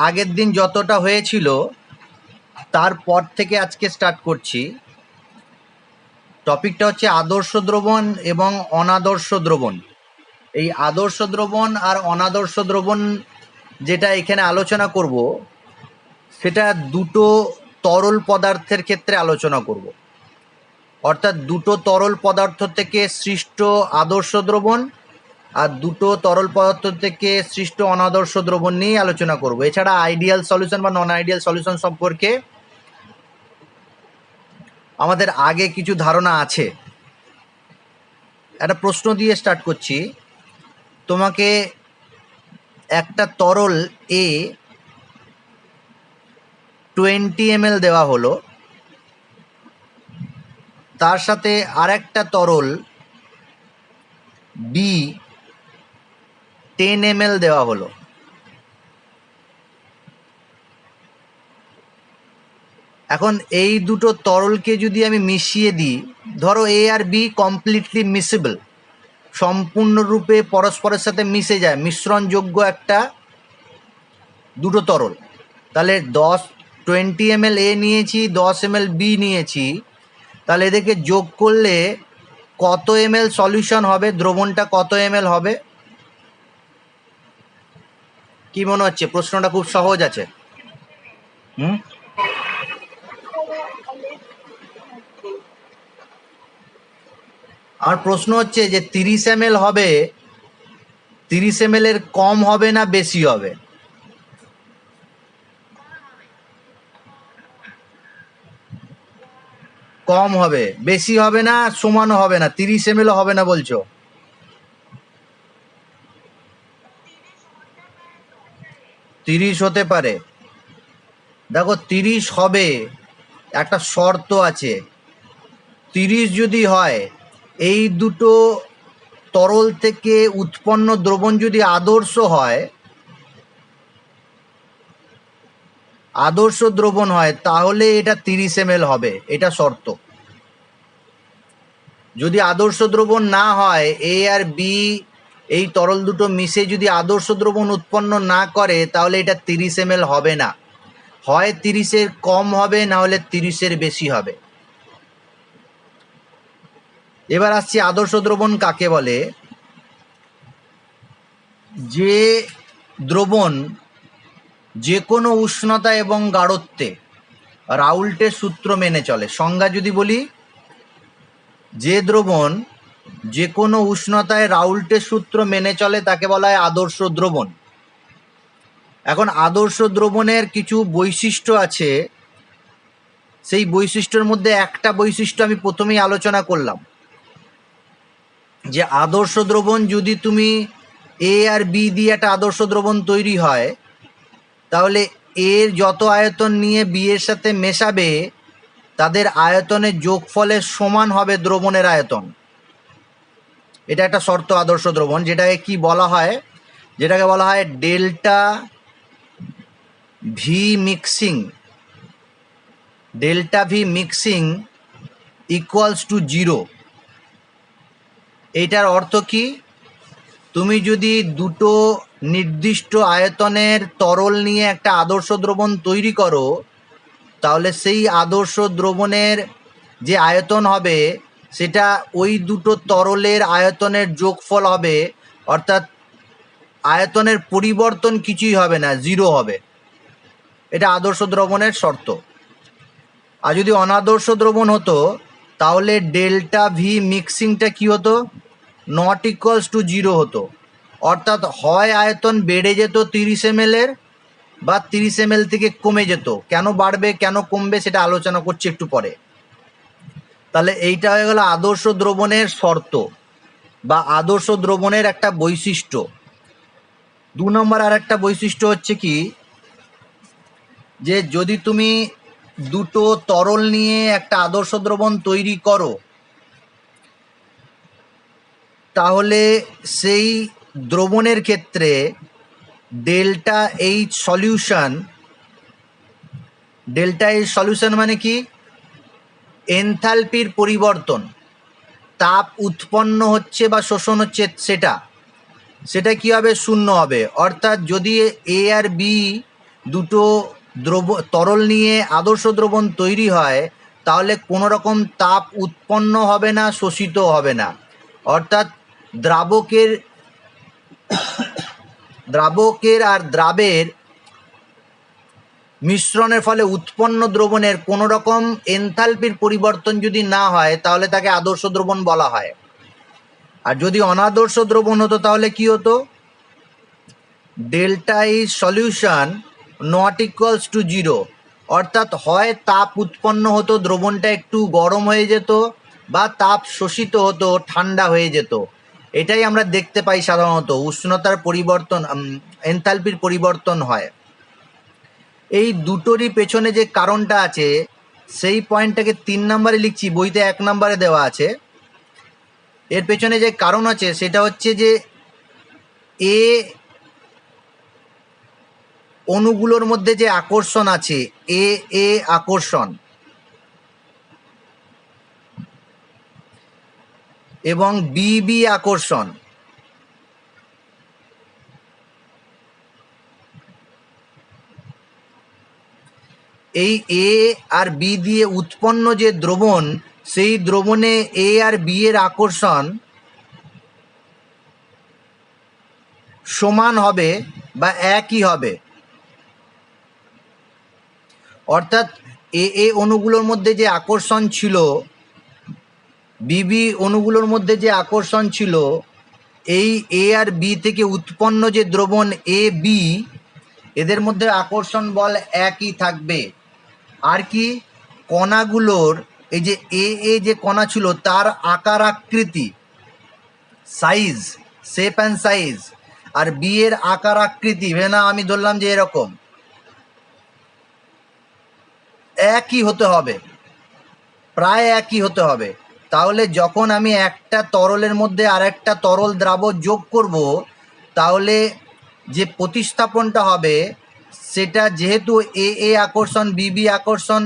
আগের দিন যতটা হয়েছিল তারপর থেকে আজকে স্টার্ট করছি। টপিকটা হচ্ছে আদর্শ দ্রবণ এবং অনাদর্শ দ্রবণ। এই আদর্শ দ্রবণ আর অনাদর্শ দ্রবণ যেটা এখানে আলোচনা করব সেটা দুটো তরল পদার্থের ক্ষেত্রে আলোচনা করব। অর্থাৎ দুটো তরল পদার্থ থেকে সৃষ্ট আদর্শ দ্রবণ আর দুটো তরল পদার্থ থেকে সৃষ্ট অনাদর্শ দ্রবণ নিয়ে আলোচনা করব। এছাড়া আইডিয়াল সলিউশন বা নন আইডিয়াল সলিউশন সম্পর্কে আমাদের আগে কিছু ধারণা আছে। একটা প্রশ্ন দিয়ে স্টার্ট করছি। তোমাকে একটা তরল এ 20 ml দেওয়া হলো, তার সাথে আরেকটা তরল বি 10 ml দেওয়া হলো। এখন এই দুটো তরলকে যদি আমি মিশিয়ে দিই, ধরো এ আর বি কমপ্লিটলি মিসেবল, সম্পূর্ণরূপে পরস্পরের সাথে মিশে যায়, মিশ্রণযোগ্য একটা দুটো তরল। তাহলে 20 ml এ নিয়েছি, 10 ml বি নিয়েছি, তাহলে এদেরকে যোগ করলে কত ml সলিউশন হবে, দ্রবণটা কত ml হবে? কি মনে হচ্ছে? প্রশ্নটা খুব সহজ আছে। আমার প্রশ্ন হচ্ছে যে 30 ml হবে, 30 ml এর কম হবে না বেশি হবে? কম হবে। বেশি হবে না, সমানও হবে না, 30 ml হবে না বলছো? তিরিশ হতে পারে। দেখো 30 হবে, একটা শর্ত আছে। 30 যদি হয়, এই দুটো তরল থেকে উৎপন্ন দ্রবণ যদি আদর্শ হয়, আদর্শ দ্রবণ হয়, তাহলে এটা 30 ml হবে, এটা শর্ত। যদি আদর্শ দ্রবণ না হয়, এ আর বি এই তরল দুটো মিশে যদি আদর্শ দ্রবণ উৎপন্ন না করে, তাহলে এটা 30 ml হবে না। হয় 30-এর কম হবে, না হলে 30-এর বেশি হবে। এবার আসছি আদর্শ দ্রবণ কাকে বলে। যে দ্রবণ যে কোনো উষ্ণতা এবং গাঢ়ত্বে রাউল্টের সূত্র মেনে চলে। সংজ্ঞা যদি বলি, যে দ্রবণ যে কোনো উষ্ণতায় রাউল্টের সূত্র মেনে চলে তাকে বলা হয় আদর্শ দ্রবণ। এখন আদর্শ দ্রবণের কিছু বৈশিষ্ট্য আছে, সেই বৈশিষ্ট্যের মধ্যে একটা বৈশিষ্ট্য আমি প্রথমেই আলোচনা করলাম, যে আদর্শ দ্রবণ যদি তুমি এ আর বি দিয়ে একটা আদর্শ দ্রবণ তৈরি হয়, তাহলে এর যত আয়তন নিয়ে বি এর সাথে মেশাবে, তাদের আয়তনের যোগফলের সমান হবে দ্রবণের আয়তন। এটা একটা শর্ত আদর্শ দ্রবণ, যেটাকে কি বলা হয়, যেটাকে বলা হয় delta V mixing. Delta V mixing equals to 0। এইটার অর্থ কি? তুমি যদি দুটো নির্দিষ্ট আয়তনের তরল নিয়ে একটা আদর্শ দ্রবণ তৈরি করো, তাহলে সেই আদর্শ দ্রবণের যে আয়তন হবে সেটা ওই দুটো তরলের আয়তনের যোগফল হবে, অর্থাৎ আয়তনের পরিবর্তন কিছুই হবে না, 0 হবে। এটা আদর্শ দ্রবণের শর্ত। আর যদি অনাদর্শ দ্রবণ হতো, তাহলে ডেল্টা ভি মিক্সিংটা কি হতো? নট ইকুয়ালস টু 0 হতো। অর্থাৎ হয় আয়তন বেড়ে যেত 30 ml এর, বা 30 ml থেকে কমে যেত। কেন বাড়বে কেন কমবে সেটা আলোচনা করছি একটু পরে। তাহলে এইটা হয়ে গেল আদর্শ দ্রবণের শর্ত বা আদর্শ দ্রবণের একটা বৈশিষ্ট্য। 2 নম্বর আর একটা বৈশিষ্ট্য হচ্ছে কি, যে যদি তুমি দুটো তরল নিয়ে একটা আদর্শ দ্রবণ তৈরি করো, তাহলে সেই দ্রবণের ক্ষেত্রে delta H solution, delta H solution মানে কি? এনথালপির পরিবর্তন, তাপ উৎপন্ন হচ্ছে বা শোষণ হচ্ছে সেটা কি হবে? 0 হবে। অর্থাৎ যদি এ আর বি দুটো তরল নিয়ে আদর্শ দ্রবণ তৈরি হয়, তাহলে কোনো রকম তাপ উৎপন্ন হবে না, শোষিত হবে না। অর্থাৎ দ্রাবকের আর দ্রাবের মিশ্রণের ফলে উৎপন্ন দ্রবণের কোনো রকম এনথালপির পরিবর্তন যদি না হয়, তাহলে তাকে আদর্শ দ্রবণ বলা হয়। আর যদি অনাদর্শ দ্রবণ হতো তাহলে কি হতো? Delta is solution not equals to zero. অর্থাৎ হয় তাপ উৎপন্ন হতো, দ্রবণটা একটু গরম হয়ে যেত, বা তাপ শোষিত হতো, ঠান্ডা হয়ে যেত। এটাই আমরা দেখতে পাই সাধারণত, উষ্ণতার পরিবর্তন, এনথালপির পরিবর্তন হয়। এই দুটোরই পেছনে যে কারণটা আছে সেই পয়েন্টটাকে 3 নম্বরে লিখছি, বইতে 1 নম্বরে দেওয়া আছে। এর পেছনে যে কারণ আছে সেটা হচ্ছে যে এ অণুগুলোর মধ্যে যে আকর্ষণ আছে, এ আকর্ষণ এবং বি আকর্ষণ, এই এ আর বি দিয়ে উৎপন্ন যে দ্রবণ, সেই দ্রবণে এ আর বি এর আকর্ষণ সমান হবে বা একই হবে। অর্থাৎ এ অণুগুলোর মধ্যে যে আকর্ষণ ছিল, বি অণুগুলোর মধ্যে যে আকর্ষণ ছিল, এই এ আর বি থেকে উৎপন্ন যে দ্রবণ এ বি, এদের মধ্যে আকর্ষণ বল একই থাকবে। আর কি, কণাগুলোর এই যে এ যে কণা ছিল তার আকার আকৃতি, সাইজ, শেপ অ্যান্ড সাইজ, আর বি এর আকার আকৃতি, না আমি ধরলাম যে এরকম, একই হতে হবে, প্রায় একই হতে হবে। তাহলে যখন আমি একটা তরলের মধ্যে আরেকটা তরল দ্রাবক যোগ করব, তাহলে যে প্রতিস্থাপনটা হবে সেটা যেহেতু এ আকর্ষণ, বি আকর্ষণ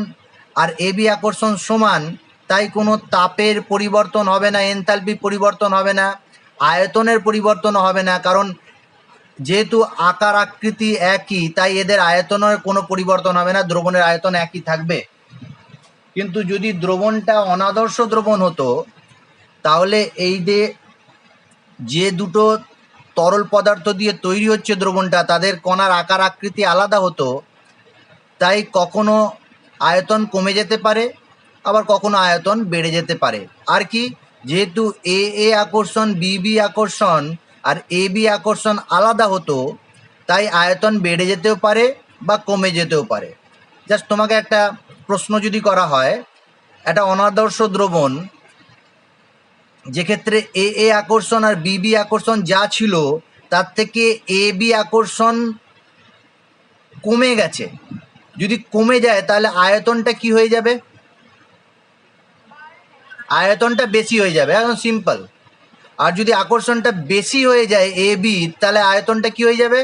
আর এ বি আকর্ষণ সমান, তাই কোনো তাপের পরিবর্তন হবে না, এনথালপি পরিবর্তন হবে না, আয়তনের পরিবর্তন হবে না। কারণ যেহেতু আকার আকৃতি একই, তাই এদের আয়তনের কোনো পরিবর্তন হবে না, দ্রবণের আয়তন একই থাকবে। কিন্তু যদি দ্রবণটা অনাদর্শ দ্রবণ হতো, তাহলে এই যে দুটো তরল পদার্থ দিয়ে তৈরি হচ্ছে দ্রবণটা, তাদের কণার আকার আকৃতি আলাদা হতো, তাই কখনো আয়তন কমে যেতে পারে, আবার কখনো আয়তন বেড়ে যেতে পারে। আর কি, যেহেতু এ আকর্ষণ, বি আকর্ষণ আর এ বি আকর্ষণ আলাদা হতো, তাই আয়তন বেড়ে যেতেও পারে বা কমে যেতেও পারে। জাস্ট তোমাকে একটা প্রশ্ন যদি করা হয়, একটা অনাদর্শ দ্রবণ যেক্ষেত্রে এ আকর্ষণ আর বি আকর্ষণ যা ছিল তার থেকে এ বি আকর্ষণ কমে গেছে, যদি কমে যায় তাহলে আয়তনটা কি হয়ে যাবে? আয়তনটা বেশি হয়ে যাবে, একদম সিম্পল। আর যদি আকর্ষণটা বেশি হয়ে যায় এ বি, তাহলে আয়তনটা কি হয়ে যাবে?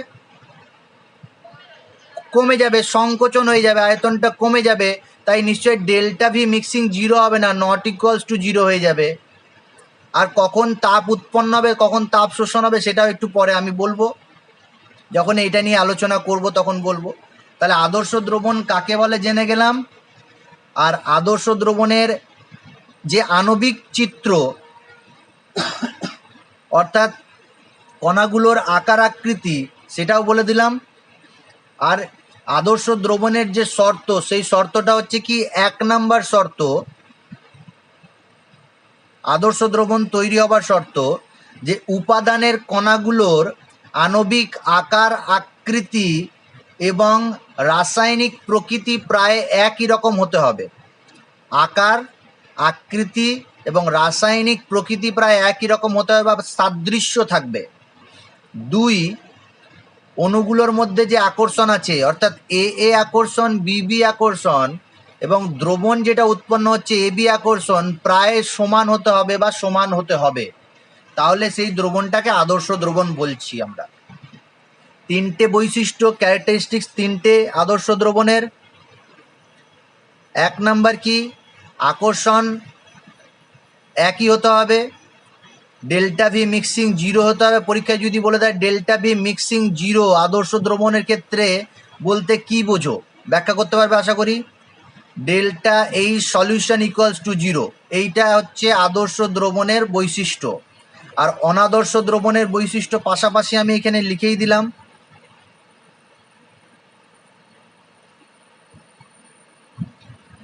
কমে যাবে, সংকোচন হয়ে যাবে, আয়তনটা কমে যাবে। তাই নিশ্চয়ই ডেল্টা ভি মিক্সিং জিরো হবে না, নট ইকুয়ালস টু জিরো হয়ে যাবে। আর কখন তাপ উৎপন্ন হবে, কখন তাপ শোষণ হবে, সেটাও একটু পরে আমি বলবো, যখন এটা নিয়ে আলোচনা করব তখন বলবো। তাহলে আদর্শ দ্রবণ কাকে বলে জেনে গেলাম। আর আদর্শ দ্রবণের যে আণবিক চিত্র, অর্থাৎ কণাগুলোর আকার আকৃতি, সেটাও বলে দিলাম। আর আদর্শ দ্রবণের যে শর্ত, সেই শর্তটা হচ্ছে কি, 1 নাম্বার শর্ত, আদর্শ দ্রবণ তৈরি হবার শর্ত, যে উপাদানের কণাগুলোর আণবিক আকার আকৃতি এবং রাসায়নিক প্রকৃতি প্রায় একই রকম হতে হবে। আকার, আকৃতি এবং রাসায়নিক প্রকৃতি প্রায় একই রকম হতে হবে বা সাদৃশ্য থাকবে। 2, অণুগুলোর মধ্যে যে আকর্ষণ আছে, অর্থাৎ এ আকর্ষণ, বি আকর্ষণ এবং দ্রবণ যেটা উৎপন্ন হচ্ছে এ বি আকর্ষণ প্রায় সমান হতে হবে বা সমান হতে হবে, তাহলে সেই দ্রবণটাকে আদর্শ দ্রবণ বলছি আমরা। 3টে বৈশিষ্ট্য, ক্যারেক্টারিস্টিক্স 3টে আদর্শ দ্রবণের। 1 নাম্বার কি, আকর্ষণ একই হতে হবে, ডেল্টা ভি মিক্সিং জিরো হতে হবে। পরীক্ষায় যদি বলে দেয় ডেল্টা ভি মিক্সিং জিরো আদর্শ দ্রবণের ক্ষেত্রে, বলতে কি বোঝো ব্যাখ্যা করতে পারবে আশা করি। Delta H solution equals to 0, এইটা হচ্ছে আদর্শ দ্রবণের বৈশিষ্ট্য। আর অনাদর্শ দ্রবণের বৈশিষ্ট্য পাশাপাশি আমি এখানে লিখেই দিলাম।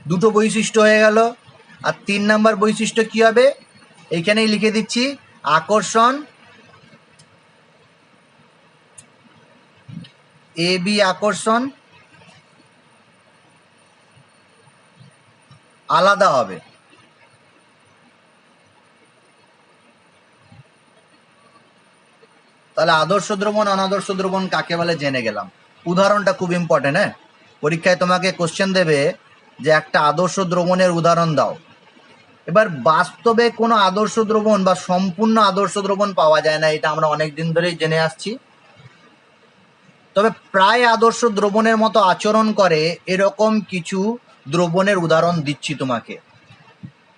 দুটো বৈশিষ্ট্য হয়ে গেল। আর 3 নাম্বার বৈশিষ্ট্য কি হবে, এইখানেই লিখে দিচ্ছি, আকর্ষণ এ বি আকর্ষণ আলাদা হবে। তাহলে আদর্শ দ্রবণ অনাদর্শ দ্রবণ কাকে বলে জেনে গেলাম। উদাহরণটা খুব ইম্পর্টেন্ট। হ্যাঁ, পরীক্ষায় তোমাকে কোশ্চেন দেবে যে একটা আদর্শ দ্রবণের উদাহরণ দাও। এবার বাস্তবে কোনো আদর্শ দ্রবণ বা সম্পূর্ণ আদর্শ দ্রবণ পাওয়া যায় না, এটা আমরা অনেক দিন ধরেই জেনে আসছি। তবে প্রায় আদর্শ দ্রবণের মতো আচরণ করে এরকম কিছু দ্রবণের উদাহরণ দিচ্ছি তোমাকে।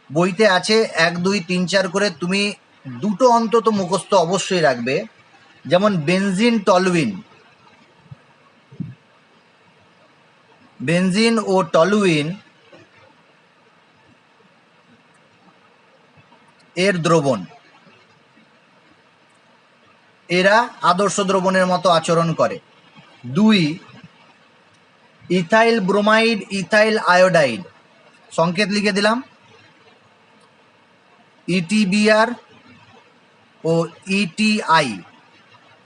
বইতে আছে 1, 2, 3, 4 করে, তুমি দুটো অন্তত মুখস্থ অবশ্যই রাখবে। যেমন বেনজিন টলুইন, বেনজিন ও টলুইন এর দ্রবণ, এরা আদর্শ দ্রবণের মতো আচরণ করে। 2, ইথাইল ব্রোমাইড ইথাইল আয়োডাইড, সংকেত লিখে দিলাম, ইটিবিআর ও ইটিআই,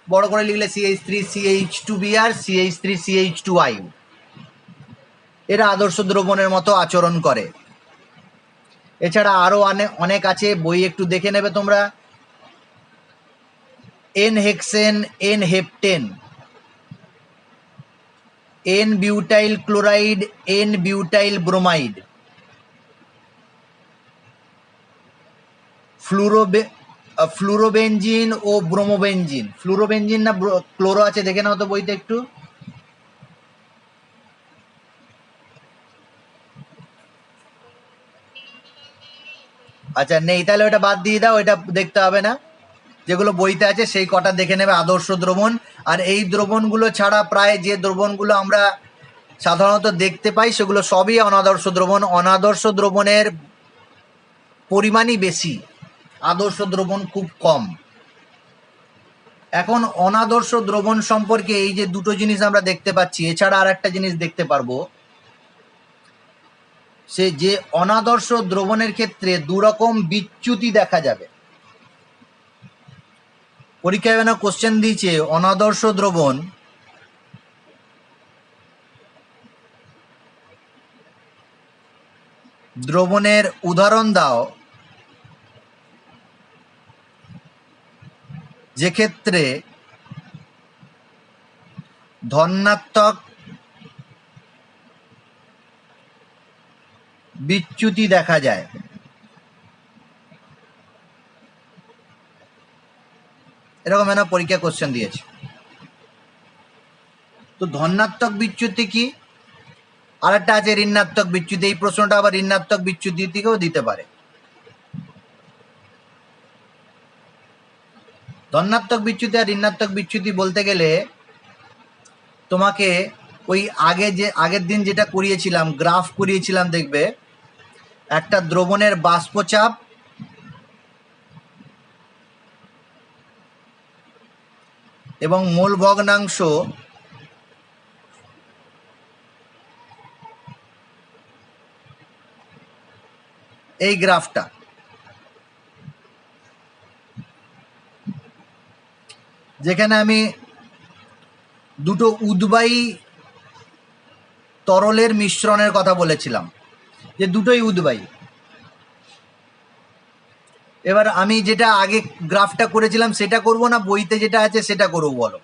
বড় করে লিখলে CH3CH2Br CH3CH2I, এরা আদর্শ দ্রবণের মতো আচরণ করে। এছাড়া আরও অনেক আছে, বই একটু দেখে নেবে তোমরা। N hexane, n heptane, n butyl chloride, n butyl bromide, fluorobenzene ও ব্রোমোবেনজিন। ফ্লুরোবেনজিন না ক্লোরো আছে দেখে নাও তো বইতে একটু। আচ্ছা নেই, তাহলে ওটা বাদ দিয়ে দাও, এটা দেখতে হবে না। যেগুলো বইতে আছে সেই কটা দেখে নেবে আদর্শ দ্রবণ। আর এই দ্রবণগুলো ছাড়া প্রায় যে দ্রবণগুলো আমরা সাধারণত দেখতে পাই সেগুলো সবই অনাদর্শ দ্রবণ। অনাদর্শ দ্রবণের পরিমাণই বেশি, আদর্শ দ্রবণ খুব কম। এখন অনাদর্শ দ্রবণ সম্পর্কে এই যে দুটো জিনিস আমরা দেখতে পাচ্ছি, এছাড়া আর একটা জিনিস দেখতে পারবো, সে যে অনাদর্শ দ্রবণের ক্ষেত্রে দুরকম বিচ্যুতি দেখা যাবে। পরীক্ষায় যেন কোশ্চেন দিয়েছে অনাদর্শ দ্রবণ দ্রবণের উদাহরণ দাও যে ক্ষেত্রে ধনাত্মক বিচ্যুতি দেখা যায়। এরকম যেন পরীক্ষা কোশ্চেন দিয়েছে। তো ধনাত্মক বিচ্যুতি কি, আর একটা আছে ঋণাত্মক বিচ্যুতি। এই প্রশ্নটা আবার ঋণাত্মক বিচ্যুতি থেকেও দিতে পারে। ধনাত্মক বিচ্যুতি আর ঋণাত্মক বিচ্যুতি বলতে গেলে তোমাকে ওই আগের দিন যেটা করিয়েছিলাম, গ্রাফ করিয়েছিলাম, দেখবে একটা দ্রবণের বাষ্পচাপ এবং মোল ভগ্নাংশ এই গ্রাফটা, যেখানে আমি দুটো উদ্বায়ী তরলের মিশ্রণের কথা বলেছিলাম, যে দুটোই উদ্বায়ী। এবার আমি যেটা আগে গ্রাফটা করেছিলাম সেটা করব না বইতে যেটা আছে সেটা করব, বলো?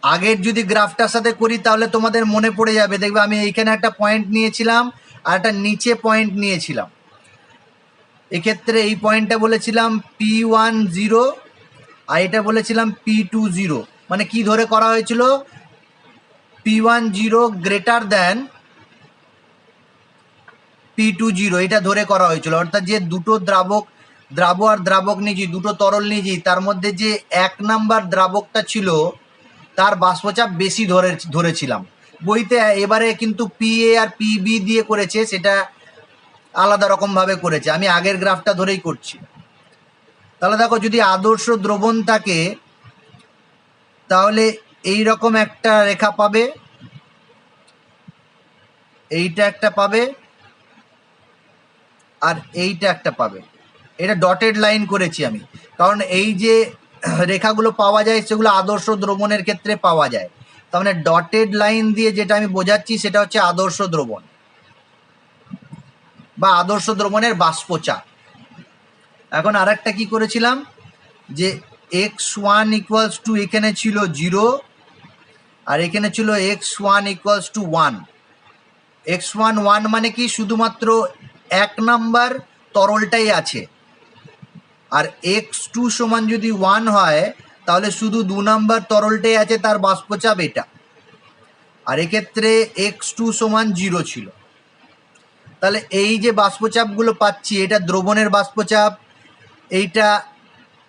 আগের যদি গ্রাফটার সাথে করি তাহলে তোমাদের মনে পড়ে যাবে। দেখবে আমি এইখানে একটা পয়েন্ট নিয়েছিলাম আর একটা নিচে পয়েন্ট নিয়েছিলাম। এক্ষেত্রে এই পয়েন্টটা বলেছিলাম P10 আর এটা বলেছিলাম P20। মানে কি ধরে করা হয়েছিল, P10 গ্রেটার দ্যান P20, এটা ধরে করা হয়েছিল। অর্থাৎ যে দুটো দ্রাবক দ্রাব আর দ্রাবক নিয়েছি, দুটো তরল নিয়েছি, তার মধ্যে যে 1 নাম্বার দ্রাবকটা ছিল তার বাষ্পচাপ বেশি ধরেছিলাম বইতে। এবারে কিন্তু PA আর PB দিয়ে করেছে, সেটা আলাদা রকমভাবে করেছে, আমি আগের গ্রাফটা ধরেই করছি। তাহলে দেখো, যদি আদর্শ দ্রবণ থাকে তাহলে এই রকম একটা রেখা পাবে, এইটা একটা পাবে, আর এইটা একটা পাবে। এটা ডটেড লাইন করেছি আমি, কারণ এই যে রেখাগুলো পাওয়া যায় সেগুলো আদর্শ দ্রবণের ক্ষেত্রে পাওয়া যায়। তার মানে ডটেড লাইন দিয়ে যেটা আমি বোঝাচ্ছি সেটা হচ্ছে আদর্শ দ্রবণ বা আদর্শ দ্রবণের বাষ্পচাপ। এখন আর একটা কী করেছিলাম, যে x1 ইকুয়ালস টু এখানে ছিল 0 আর এখানে ছিল x1 ইকুয়ালস টু 1। x1 1 মানে কি, শুধুমাত্র 1 নাম্বার তরলটাই আছে, আর x2 সমান যদি 1 হয় তাহলে শুধু 2 নাম্বার তরলটাই আছে, তার বাষ্পচাপ এটা। আর এক্ষেত্রে x2 সমান 0 ছিল। তাহলে এই যে বাষ্পচাপগুলো পাচ্ছি, এটা দ্রবণের বাষ্পচাপ, এইটা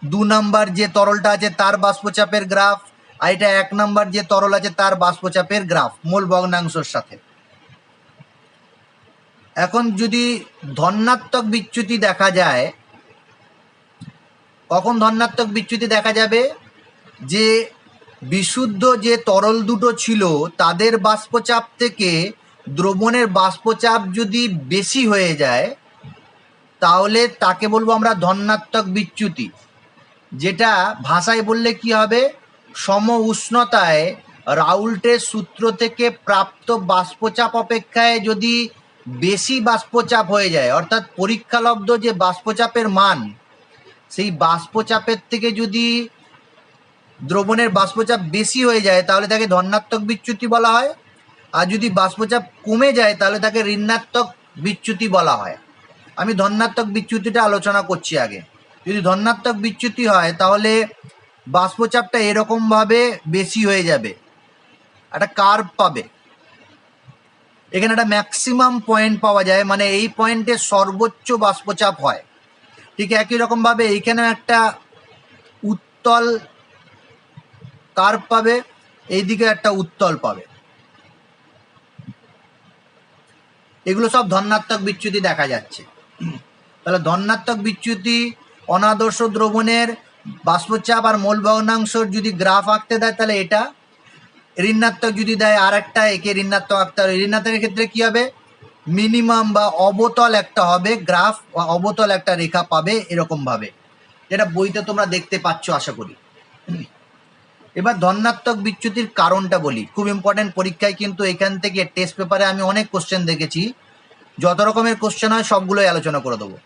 2 নাম্বার যে তরলটা আছে তার বাষ্পচাপের গ্রাফ, আর এটা 1 নাম্বার যে তরল আছে তার বাষ্পচাপের গ্রাফ মোল ভগ্নাংশের সাথে। এখন যদি ধনাত্মক বিচ্যুতি দেখা যায়, কখন ধনাত্মক বিচ্যুতি দেখা যাবে, যে বিশুদ্ধ যে তরল দুটো ছিল তাদের বাষ্পচাপ থেকে দ্রবণের বাষ্পচাপ যদি বেশি হয়ে যায় তাহলে তাকে বলবো আমরা ধনাত্মক বিচ্যুতি। যেটা ভাষায় বললে কি হবে, সম উষ্ণতায় রাউল্টের সূত্র থেকে প্রাপ্ত বাষ্পচাপ অপেক্ষায় যদি বেশি বাষ্পচাপ হয়ে যায়, অর্থাৎ পরীক্ষালব্ধ যে বাষ্পচাপের মান, সেই বাষ্পচাপের থেকে যদি দ্রবণের বাষ্পচাপ বেশি হয়ে যায় তাহলে তাকে ধনাত্মক বিচ্যুতি বলা হয়, আর যদি বাষ্পচাপ কমে যায় তাহলে তাকে ঋণাত্মক বিচ্যুতি বলা হয়। আমি ধনাত্মক বিচ্যুতিটা আলোচনা করছি আগে। যদি ধনাত্মক বিচ্যুতি হয় তাহলে বাষ্পচাপটা এরকমভাবে বেশি হয়ে যাবে, একটা কার্ভ পাবে, এখানে একটা ম্যাক্সিমাম পয়েন্ট পাওয়া যায়, মানে এই পয়েন্টে সর্বোচ্চ বাষ্পচাপ হয়। ঠিক একই রকমভাবে এইখানে একটা উত্তল কার্ভ পাবে, এইদিকে একটা উত্তল পাবে। এগুলো সব ধনাত্মক বিচ্যুতি দেখা যাচ্ছে। তাহলে ধনাত্মক বিচ্যুতি অনাদর্শ দ্রবণের বাষ্পচাপ আর মোল ভগ্নাংশর যদি গ্রাফ আঁকতে দেয় তাহলে এটা, ঋণাত্মক যদি দেয় আর একটা, একে ঋণাত্মক আঁকতে হবে। ঋণাত্মকের ক্ষেত্রে কি হবে, মিনিমাম বা অবতল একটা হবে গ্রাফ, বা অবতল একটা রেখা পাবে এরকমভাবে, যেটা বইতে তোমরা দেখতে পাচ্ছ আশা করি। এবার ধনাত্মক বিচ্যুতির কারণটা বলি, খুব ইম্পর্টেন্ট। পরীক্ষায় কিন্তু এখান থেকে টেস্ট পেপারে আমি অনেক কোশ্চেন দেখেছি, যত রকমের কোশ্চেন হয় সবগুলোই আলোচনা করে দেবো।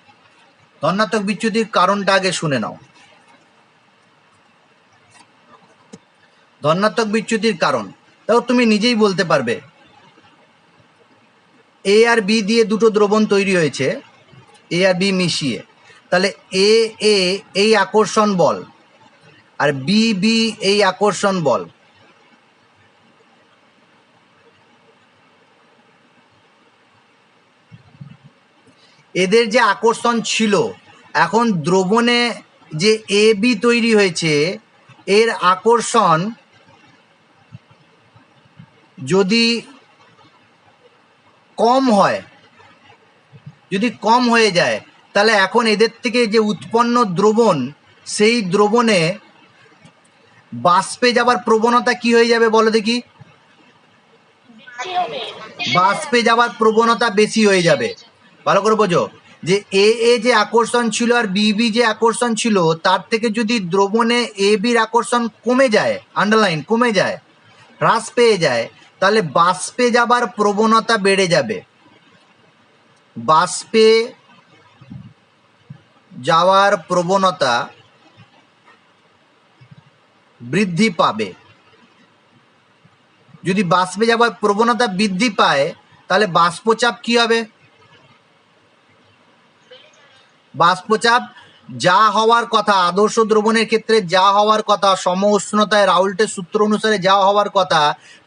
ধনাত্মক বিচ্যুতির কারণটা আগে শুনে নাও। ধনাত্মক বিচ্যুতির কারণ তাও তুমি নিজেই বলতে পারবে। এ আর বি দিয়ে দুটো দ্রবণ তৈরি হয়েছে, এ আর বি মিশিয়ে, তাহলে এ এ এই আকর্ষণ বল আর বি বি এই আকর্ষণ বল, এদের যে আকর্ষণ ছিল, এখন দ্রবণে যে এ বি তৈরি হয়েছে এর আকর্ষণ যদি কম হয়, যদি কম হয়ে যায়, তাহলে এখন এদের থেকে যে উৎপন্ন দ্রবণ, সেই দ্রবণে বাষ্পে যাবার প্রবণতা কি হয়ে যাবে বলো দেখি, বাষ্পে যাবার প্রবণতা বেশি হয়ে যাবে। ভালো করে বোঝো, যে এ এ যে আকর্ষণ ছিল আর বি বি যে আকর্ষণ ছিল, তার থেকে যদি দ্রবণে এ বির আকর্ষণ কমে যায়, আন্ডারলাইন কমে যায়, হ্রাস পেয়ে যায়, তাহলে বাষ্পে যাবার প্রবণতা বেড়ে যাবে, বাষ্পে যাওয়ার প্রবণতা বৃদ্ধি পাবে। যদি বাষ্পে যাওয়ার প্রবণতা বৃদ্ধি পায় তাহলে বাষ্পচাপ কি হবে, বাষ্পচাপ যা হওয়ার কথা, আদর্শ দ্রবণের ক্ষেত্রে যা হওয়ার কথা, সম উষ্ণতায় রাউল্টের সূত্র অনুসারে যা হওয়ার কথা,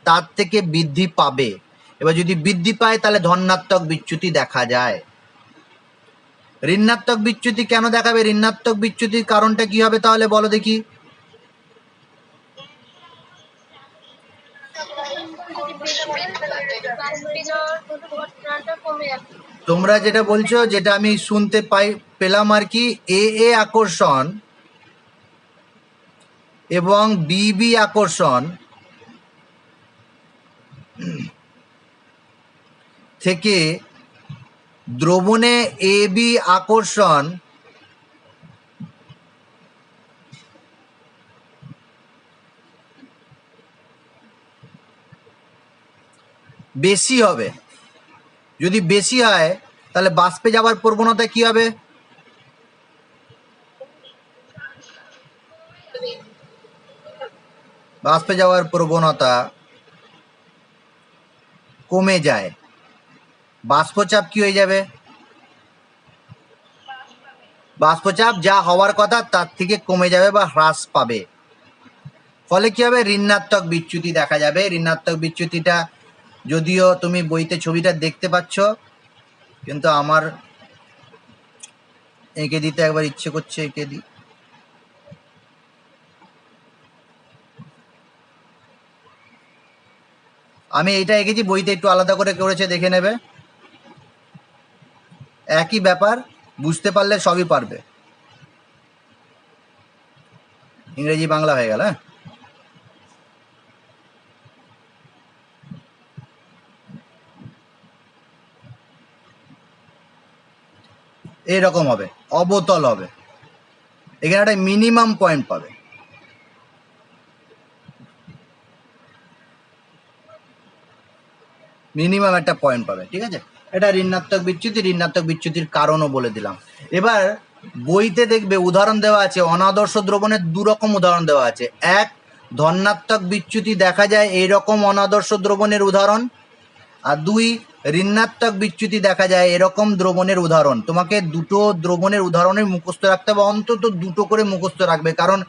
তার থেকে বৃদ্ধি পাবে। এবার যদি বৃদ্ধি পায় তাহলে ধনাত্মক বিচ্যুতি দেখা যায়। ঋণাত্মক বিচ্যুতি কেন দেখাবে? ঋণাত্মক বিচ্যুতির কারণটা কি হবে তাহলে বলো দেখি। তোমরা যেটা বলছো, যেটা আমি শুনতে পেলাম আর কি, এ আকর্ষণ এবং বি আকর্ষণ থেকে দ্রবণে এ বি আকর্ষণ বেশি হবে। যদি বেশি হয় তাহলে বাষ্পে যাওয়ার প্রবণতা কি হবে? বাষ্পে যাওয়ার প্রবণতা কমে যায়। বাষ্পচাপ কি হয়ে যাবে? বাষ্পচাপ যা হওয়ার কথা তার থেকে কমে যাবে বা হ্রাস পাবে। ফলে কি হবে? ঋণাত্মক বিচ্যুতি দেখা যাবে। ঋণাত্মক বিচ্যুতিটা যদিও তুমি বইতে ছবিটা দেখতে পাচ্ছ, কিন্তু আমার এঁকে দিতে একবার ইচ্ছে করছে, এঁকে দিই। আমি এইটা এঁকেছি, বইতে একটু আলাদা করে করেছে, দেখে নেবে। একই ব্যাপার, বুঝতে পারলে সবই পারবে। ইংরেজি বাংলা হয়ে গেল। হ্যাঁ, এইরকম হবে, অবতল হবে। এখানে একটা মিনিমাম পয়েন্ট পাবে। মিনিমাম একটা পয়েন্ট পাবে, ঠিক আছে? এটা ঋণাত্মক বিচ্যুতি। ঋণাত্মক বিচ্যুতির কারণও বলে দিলাম। এবার বইতে দেখবে উদাহরণ দেওয়া আছে, অনাদর্শ দ্রবণের দুরকম উদাহরণ দেওয়া আছে। এক, ধনাত্মক বিচ্যুতি দেখা যায় এইরকম অনাদর্শ দ্রবণের উদাহরণ। আর দুই, ঋণাত্মক বিচ্যুতি দেখা যায় এরকম দ্রবণের উদাহরণ। তোমাকে দুটো দ্রবণের উদাহরণের মুখস্থ রাখতে হবে, অন্তত দুটো করে মুখস্থ রাখবে, কারণ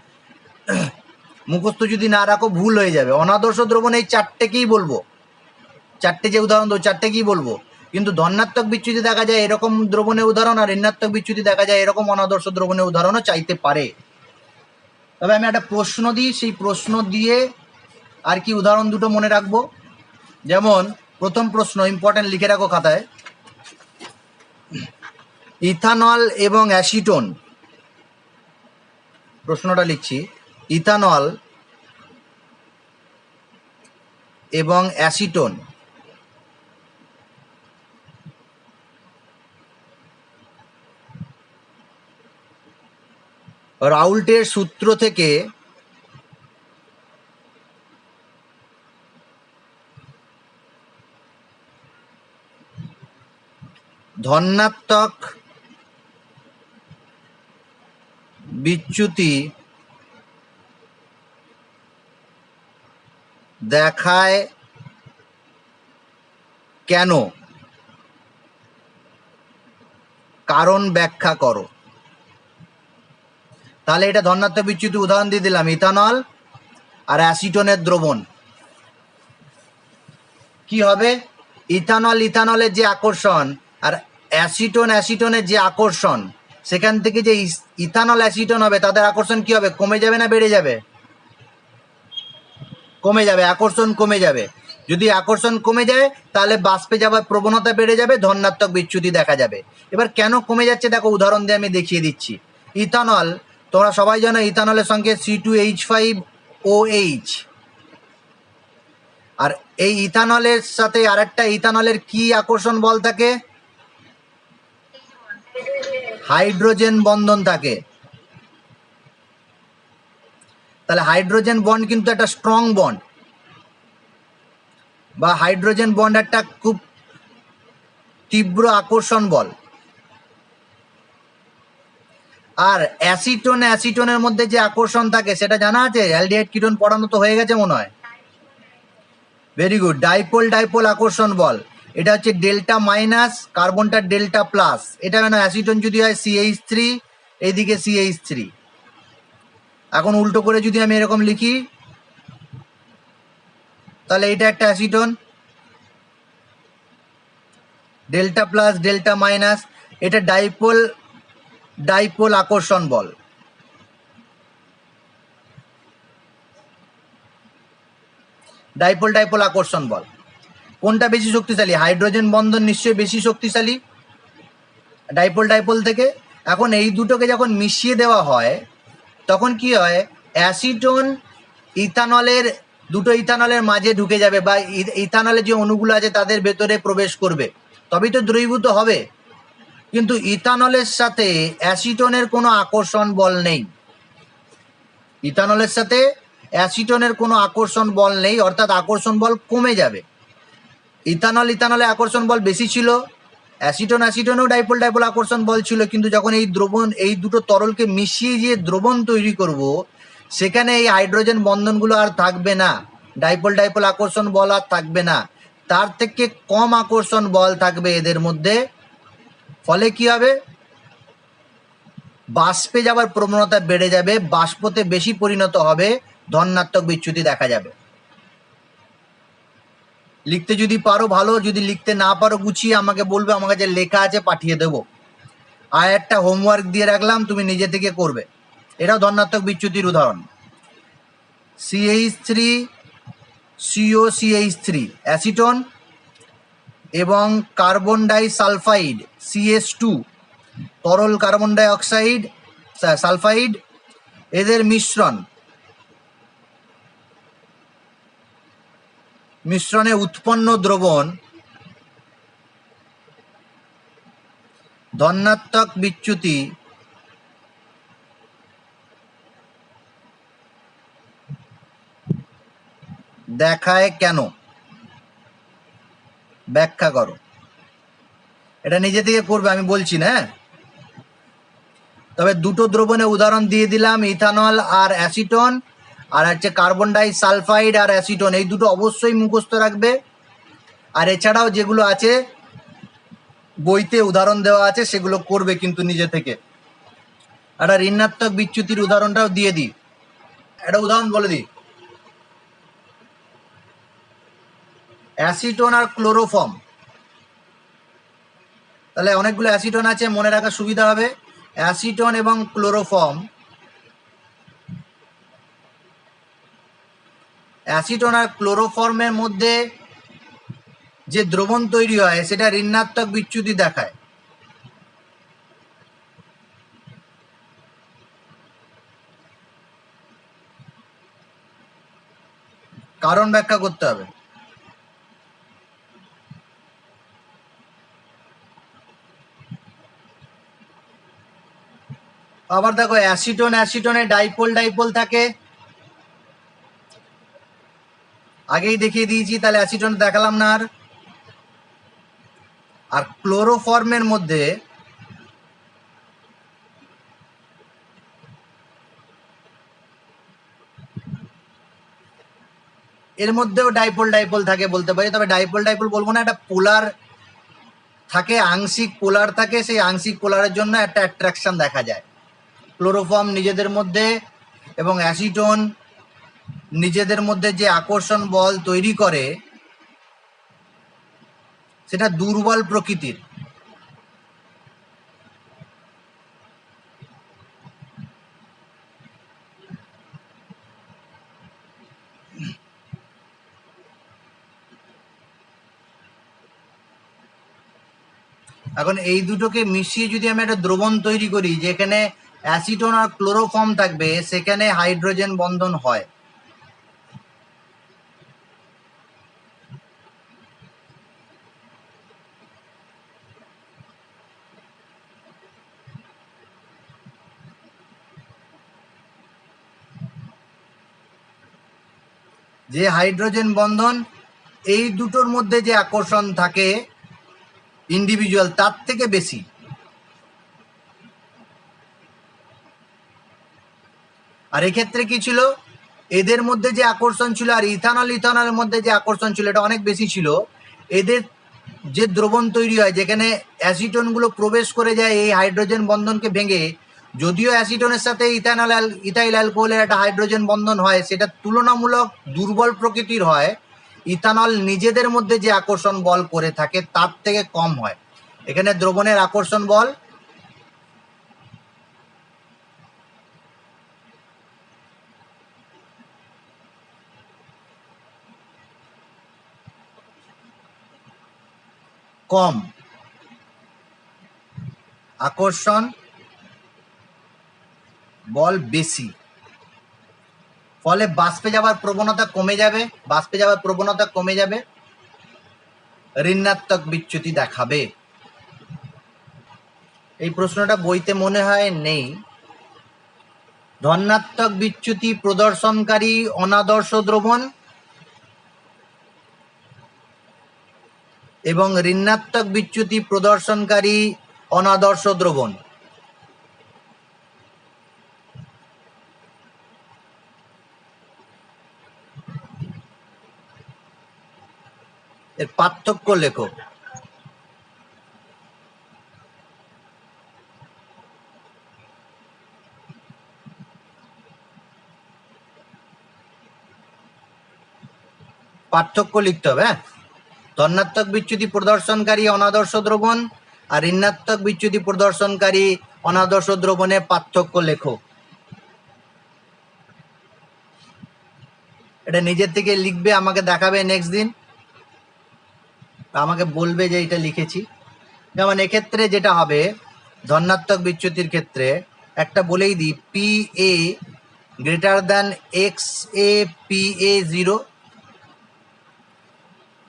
মুখস্থ যদি না রাখো ভুল হয়ে যাবে। অনাদর্শ দ্রবণ এই চারটেকেই বলবো, চারটে যে উদাহরণ দেবো চারটেকেই বলবো, কিন্তু ধনাত্মক বিচ্যুতি দেখা যায় এরকম দ্রবণের উদাহরণ, আর ঋণাত্মক বিচ্যুতি দেখা যায় এরকম অনাদর্শ দ্রবণের উদাহরণও চাইতে পারে। তবে আমি একটা প্রশ্ন দিই, সেই প্রশ্ন দিয়ে আর কি উদাহরণ দুটো মনে রাখবো। যেমন প্রথম প্রশ্ন, ইম্পর্টেন্ট, লিখে রাখো খাতায়। ইথানল এবং অ্যাসিটোন, প্রশ্নটা লিখছি, ইথানল এবং অ্যাসিটোন রাউল্টের সূত্র থেকে ধনাত্মক বিচ্যুতি দেখায় কেন? কারণ ব্যাখ্যা করো। তাহলে এটা ধনাত্মক বিচ্যুতি উদাহরণ দিয়ে দিলাম, ইথানল আর অ্যাসিটোনের দ্রবণ। কি হবে? ইথানলের যে আকর্ষণ আর অ্যাসিটোনের যে আকর্ষণ, সেখান থেকে যে ইথানল অ্যাসিটোন হবে তাদের আকর্ষণ কি হবে? কমে যাবে না বেড়ে যাবে? কমে যাবে, আকর্ষণ কমে যাবে। যদি আকর্ষণ কমে যায় তাহলে বাষ্পে যাওয়ার প্রবণতা বেড়ে যাবে, ধনাত্মক বিচ্যুতি দেখা যাবে। এবার কেন কমে যাচ্ছে দেখো, উদাহরণ দিয়ে আমি দেখিয়ে দিচ্ছি। ইথানল, তোমরা সবাই জানো ইথানলের সঙ্গে C2H5OH, আর এই ইথানলের সাথে আরেকটা ইথানলের কি আকর্ষণ বল থাকে? হাইড্রোজেন বন্ধন থাকে। তাহলে হাইড্রোজেন বন্ড কিন্তু একটা স্ট্রং বন্ড, বা হাইড্রোজেন বন্ড একটা খুব তীব্র আকর্ষণ বল। আর অ্যাসিটোনের মধ্যে যে আকর্ষণ থাকে সেটা জানা আছে? অ্যালডিহাইড কিটোন পড়ানো তো হয়ে গেছে মনে হয়। ভেরি গুড, ডাইপোল আকর্ষণ বল। এটা হচ্ছে ডেল্টা মাইনাস, কার্বনটা ডেল্টা প্লাস। এটা কেন? অ্যাসিটোন যদি হয় CH3, এইদিকে CH3। এখন উল্টো করে যদি আমি এরকম লিখি, তাহলে এটা একটা acetone, delta plus delta minus. এটা ডাইপোল ডাইপোল আকর্ষণ বল। ডাইপোল আকর্ষণ বল কোনটা বেশি শক্তিশালী? হাইড্রোজেন বন্ধন নিশ্চয়ই বেশি শক্তিশালী ডাইপোল থেকে। এখন এই দুটোকে যখন মিশিয়ে দেওয়া হয় তখন কি হয়, অ্যাসিটোন ইথানলের দুটো ইথানলের মাঝে ঢুকে যাবে বা ইথানলের যে অণুগুলো আছে তাদের ভেতরে প্রবেশ করবে, তবেই তো দ্রবীভূত হবে। কিন্তু ইথানলের সাথে অ্যাসিটোনের কোনো আকর্ষণ বল নেই, ইথানলের সাথে অ্যাসিটোনের কোনো আকর্ষণ বল নেই, অর্থাৎ আকর্ষণ বল কমে যাবে। ইথানলে আকর্ষণ বল বেশি ছিল, অ্যাসিটোনেও ডাইপোল আকর্ষণ বল ছিল, কিন্তু যখন এই দুটো তরলকে মিশিয়ে যে দ্রবণ তৈরি করব সেখানে এই হাইড্রোজেন বন্ধনগুলো আর থাকবে না, ডাইপোল আকর্ষণ বল আর থাকবে না, তার থেকে কম আকর্ষণ বল থাকবে এদের মধ্যে। ফলে কি হবে, বাষ্পে যাবার প্রবণতা বেড়ে যাবে, বাষ্পতে বেশি পরিণত হবে, ধনাত্মক বিচ্যুতি দেখা যাবে। লিখতে যদি পারো ভালো, যদি লিখতে না পারো গুছিয়ে আমাকে বলবে, আমার কাছে লেখা আছে পাঠিয়ে দেবো। আর একটা হোমওয়ার্ক দিয়ে রাখলাম, তুমি নিজে থেকে করবে। এটাও ধনাত্মক বিচ্যুতির উদাহরণ। CH3 COCH3 অ্যাসিটন এবং কার্বন ডাই সালফাইড CH2 তরল কার্বন ডাই অক্সাইড সালফাইড, এদের মিশ্রণে উৎপন্ন দ্রবণ ধনাত্মক বিচ্যুতি দেখায় কেন? ব্যাখ্যা করো। এটা নিজে থেকে করবে, আমি বলছি না। তবে দুটো দ্রবণের উদাহরণ দিয়ে দিলাম, ইথানল আর অ্যাসিটন, আর হচ্ছে কার্বন ডাই সালফাইড আর অ্যাসিটন, এই দুটো অবশ্যই মুখস্থ রাখবে। আর এছাড়াও যেগুলো আছে বইতে উদাহরণ দেওয়া আছে সেগুলো করবে কিন্তু নিজে থেকে। একটা ঋণাত্মক বিচ্যুতির উদাহরণটাও দিয়ে দিই, একটা উদাহরণ বলে দিই। অ্যাসিটন আর ক্লোরোফর্ম, তাহলে অনেকগুলো অ্যাসিটন আছে, মনে রাখার সুবিধা হবে। অ্যাসিটন এবং ক্লোরোফর্ম, অ্যাসিটন আর ক্লোরোফর্মের মধ্যে যে দ্রবণ তৈরি হয় সেটা ঋণাত্মক বিচ্যুতি দেখায়। কারণ ব্যাখ্যা করতে হবে। আবার দেখো, অ্যাসিটনে ডাইপোল থাকে, আগেই দেখিয়ে দিয়েছি, তাহলে অ্যাসিটন দেখালাম না। আর ক্লোরোফর্মের মধ্যে এর মধ্যেও ডাইপোল থাকে বলতে পারি, তবে ডাইপোল বলবো না, একটা পোলার থাকে, আংশিক পোলার থাকে, সেই আংশিক পোলারের জন্য একটা অ্যাট্রাকশন দেখা যায়। ক্লোরোফর্ম নিজেদের মধ্যে এবং অ্যাসিটন নিজেদের মধ্যে যে আকর্ষণ বল তৈরি করে সেটা দুর্বল প্রকৃতির। এখন এই দুটোকে মিশিয়ে যদি আমি একটা দ্রবণ তৈরি করি যেখানে অ্যাসিটন আর ক্লোরোফর্ম থাকবে, সেখানে হাইড্রোজেন বন্ধন হয়। যে হাইড্রোজেন বন্ধন, এই দুটোর মধ্যে যে আকর্ষণ থাকে ইন্ডিভিজুয়াল তার থেকে বেশি। আর এক্ষেত্রে কি ছিল, এদের মধ্যে যে আকর্ষণ ছিল আর ইথানলের মধ্যে যে আকর্ষণ ছিল এটা অনেক বেশি ছিল। এদের যে দ্রবণ তৈরি হয় যেখানে অ্যাসিটনগুলো প্রবেশ করে যায় এই হাইড্রোজেন বন্ধনকে ভেঙে, যদিও অ্যাসিটনের সাথে ইথাইল অ্যালকোহলের একটা হাইড্রোজেন বন্ধন হয়, সেটা তুলনামূলক দুর্বল প্রকৃতির হয়। ইথানল নিজেদের মধ্যে যে আকর্ষণ বল করে থাকে তার থেকে কম হয়। এখানে দ্রবণের আকর্ষণ বল কম, আকর্ষণ বল বেশি, ফলে বাষ্পে যাওয়ার প্রবণতা কমে যাবে, ঋণাত্মক বিচ্যুতি দেখাবে। এই প্রশ্নটা বইতে মনে হয় নেই। ধনাত্মক বিচ্যুতি প্রদর্শনকারী অনাদর্শ দ্রবণ এবং ঋণাত্মক বিচ্যুতি প্রদর্শনকারী অনাদর্শ দ্রবণ, এর পার্থক্য লেখো। পার্থক্য লিখতে হবে। হ্যাঁ, ধনাত্মক বিচ্যুতি প্রদর্শনকারী অনাদর্শ দ্রবণ আর ঋণাত্মক বিচ্যুতি প্রদর্শনকারী অনাদর্শ দ্রবণে পার্থক্য লেখো। এটা নিজের থেকে লিখবে, আমাকে দেখাবে নেক্সট দিন, আমাকে বলবে যে এটা লিখেছি। যেমন এক্ষেত্রে যেটা হবে, ধনাত্মক বিচ্যুতির ক্ষেত্রে একটা বলেই দিই, P A greater than X A P A 0,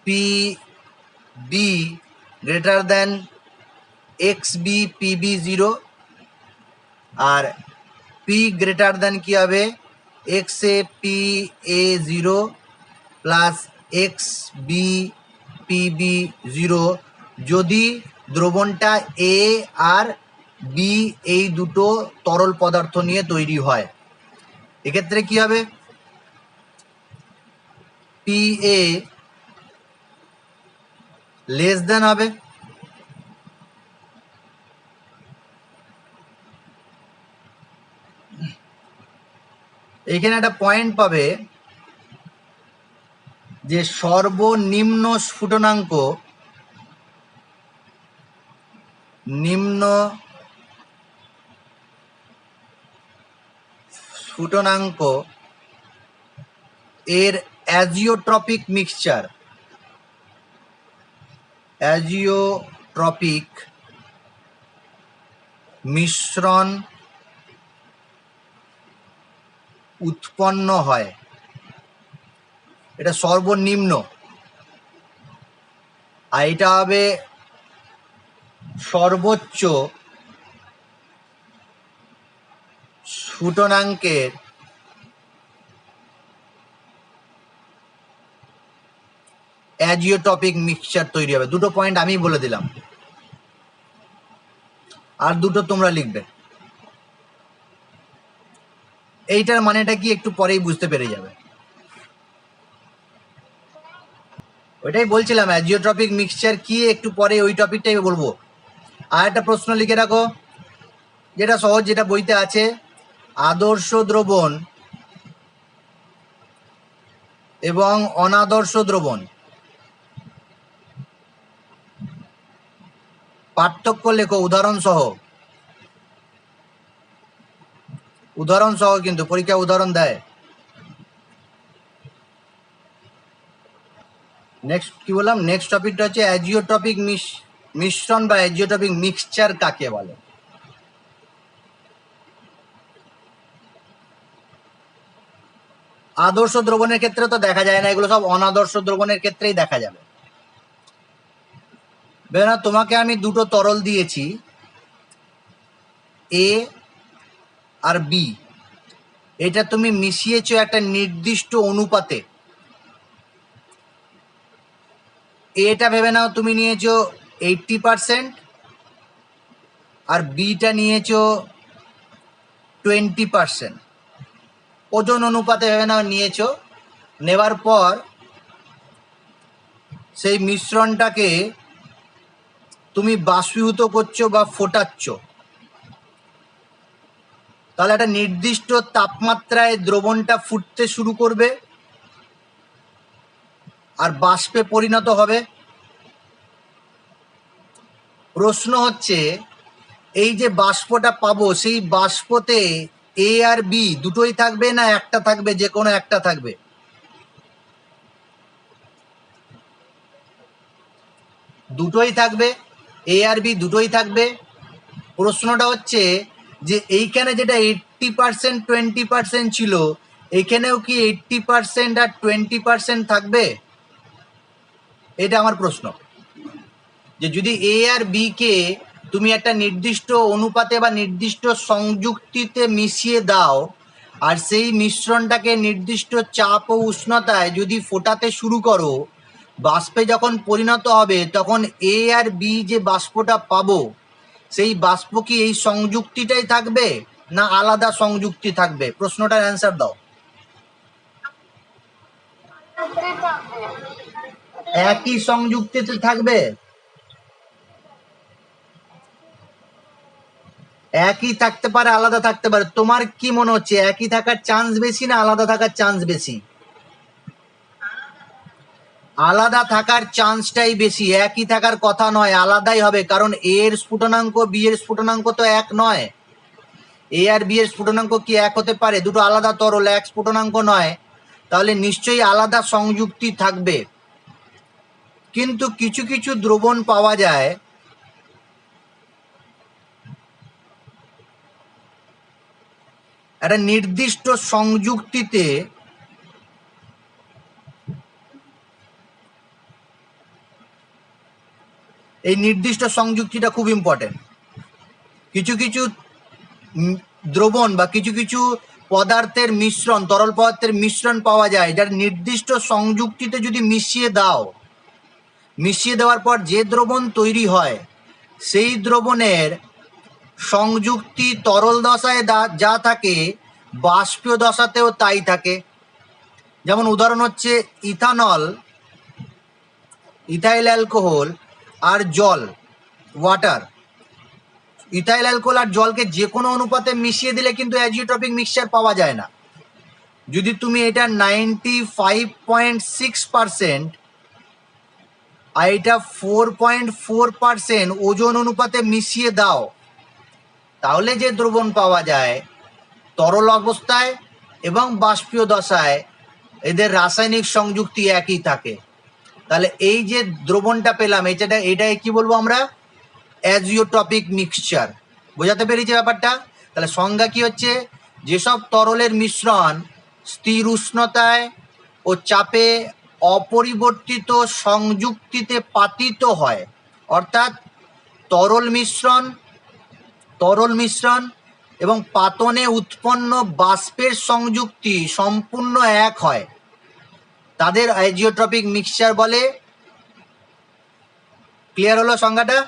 P B greater than X B P B 0, আর পি গ্রেটার দ্যান কি হবে, X A P A 0 plus X B P B 0, যদি দ্রবণটা এ আর বি এই দুটো তরল পদার্থ নিয়ে তৈরি হয়। এক্ষেত্রে কি হবে, পি এ লেস দেন হবে, এখানে একটা পয়েন্ট পাবে যে সর্বনিম্ন স্ফুটনাঙ্ক এর অ্যাজিওট্রপিক মিশ্রণ উৎপন্ন হয়, এটা সর্বনিম্ন, আর এটা হবে সর্বোচ্চ স্ফুটনাঙ্কের অ্যাজিওট্রপিক মিক্সচার তৈরি হবে। দুটো পয়েন্ট আমি বলে দিলাম, আর দুটো তোমরা লিখবে। এইটার মানেটা কি একটু পরেই বুঝতে পেরে যাবে। ওইটাই বলছিলাম, অ্যাজিওট্রপিক মিক্সচার কি একটু পরে ওই টপিকটাই বলবো। আর একটা প্রশ্ন লিখে রাখো, যেটা সহজ, যেটা বইতে আছে, আদর্শ দ্রবণ এবং অনাদর্শ দ্রবণ পার্থক্য লেখো উদাহরণ সহ, কিন্তু পরীক্ষা উদাহরণ দেয়। নেক্সট কি বললাম, নেক্সট টপিকটা হচ্ছে অ্যাজিওট্রপিক মিশ্রণ বা অ্যাজিওট্রপিক মিক্সচার কাকে বলে। আদর্শ দ্রবণের ক্ষেত্রে তো দেখা যায় না, এগুলো সব অনাদর্শ দ্রবণের ক্ষেত্রেই দেখা যাবে। বেনা, তোমাকে আমি দুটো তরল দিয়েছি, এ আর বি, এটা তুমি মিশিয়েছো একটা নির্দিষ্ট অনুপাতে। এটা ভেবে নাও তুমি নিয়েছো 80% আর বিটা নিয়েছো 20%, ওজন অনুপাতে ভেবে নাও নিয়েছো। নেওয়ার পর সেই মিশ্রণটাকে তুমি বাষ্পীভূত করছো বা ফোটাচ্ছ, তাহলে একটা নির্দিষ্ট তাপমাত্রায় দ্রবণটা ফুটতে শুরু করবে আর বাষ্পে পরিণত হবে। প্রশ্ন হচ্ছে, এই যে বাষ্পটা পাবো, সেই বাষ্পতে এ আর বি দুটোই থাকবে না একটা থাকবে, যে কোনো একটা থাকবে? দুটোই থাকবে, এ আর বি দুটোই থাকবে। প্রশ্নটা হচ্ছে যে এইখানে যেটা 80% 20% ছিল, এইখানেও কি 80% আর 20% থাকবে? এটা আমার প্রশ্ন। যে যদি এ আর বি কে তুমি একটা নির্দিষ্ট অনুপাতে বা নির্দিষ্ট সংযুক্তিতে মিশিয়ে দাও, আর সেই মিশ্রণটাকে নির্দিষ্ট চাপ ও উষ্ণতায় যদি ফোটাতে শুরু করো, বাষ্পে যখন পরিণত হবে তখন এ আর বি যে বাষ্পটা পাবো, সেই বাষ্প কি এই সংযুক্তিটাই থাকবে না আলাদা সংযুক্তি থাকবে? প্রশ্নটার অ্যান্সার দাও। একই সংযুক্তিতে থাকবে, একই থাকতে পারে আলাদা থাকতে পারে। তোমার কি মনে হচ্ছে একই থাকার চান্স বেশি না আলাদা থাকার চান্স বেশি? আলাদা থাকার চান্সটাই বেশি, একই থাকার কথা নয়, আলাদাই হবে। কারণ এ এর স্ফুটনাঙ্ক বি এর স্ফুটনাঙ্ক তো এক নয়। এ আর বি এর স্ফুটনাঙ্ক কি এক হতে পারে? দুটো আলাদা তরল, এক স্ফুটনাঙ্ক নয়, তাহলে নিশ্চয়ই আলাদা সংযুক্তি থাকবে। কিন্তু কিছু কিছু দ্রবণ পাওয়া যায় একটা নির্দিষ্ট সংযুক্তিতে, এই নির্দিষ্ট সংযুক্তিটা খুব ইম্পর্টেন্ট। কিছু কিছু দ্রবণ বা কিছু কিছু পদার্থের মিশ্রণ, তরল পদার্থের মিশ্রণ পাওয়া যায় যার নির্দিষ্ট সংযুক্তিতে যদি মিশিয়ে দাও, মিশিয়ে দেওয়ার পর যে দ্রবণ তৈরি হয়, সেই দ্রবণের সংযুক্তি তরল দশায় যা থাকে বাষ্পীয় দশাতেও তাই থাকে। যেমন উদাহরণ হচ্ছে ইথানল, ইথাইল অ্যালকোহল আর জল, ওয়াটার। ইথাইল অ্যালকোহল আর জলকে যে কোনো অনুপাতে মিশিয়ে দিলে কিন্তু অ্যাজিওট্রপিক মিক্সচার পাওয়া যায় না। যদি তুমি এটা 95.6% আর এটা 4.4% ওজন অনুপাতে মিশিয়ে দাও, তাহলে যে দ্রবণ পাওয়া যায় তরল অবস্থায় এবং বাষ্পীয় দশায় এদের রাসায়নিক সংযুক্তি একই থাকে। তাহলে এই যে দ্রবণটা পেলাম, এটাই কি বলবো আমরা? অ্যাজিওট্রপিক মিক্সচার। বোঝাতে পেরেছি ব্যাপারটা? তাহলে সংজ্ঞা কি হচ্ছে? যেসব তরলের মিশ্রণ স্থির উষ্ণতায় ও চাপে অপরিবর্তিত সংযুক্তিতে পাতিত হয়, অর্থাৎ তরল মিশ্রণ এবং পাতনে উৎপন্ন বাষ্পের সংযুক্তি সম্পূর্ণ এক হয়, তাদের অ্যাজিওট্রপিক মিক্সচার বলে। ক্লিয়ার হলো সংজ্ঞাটা?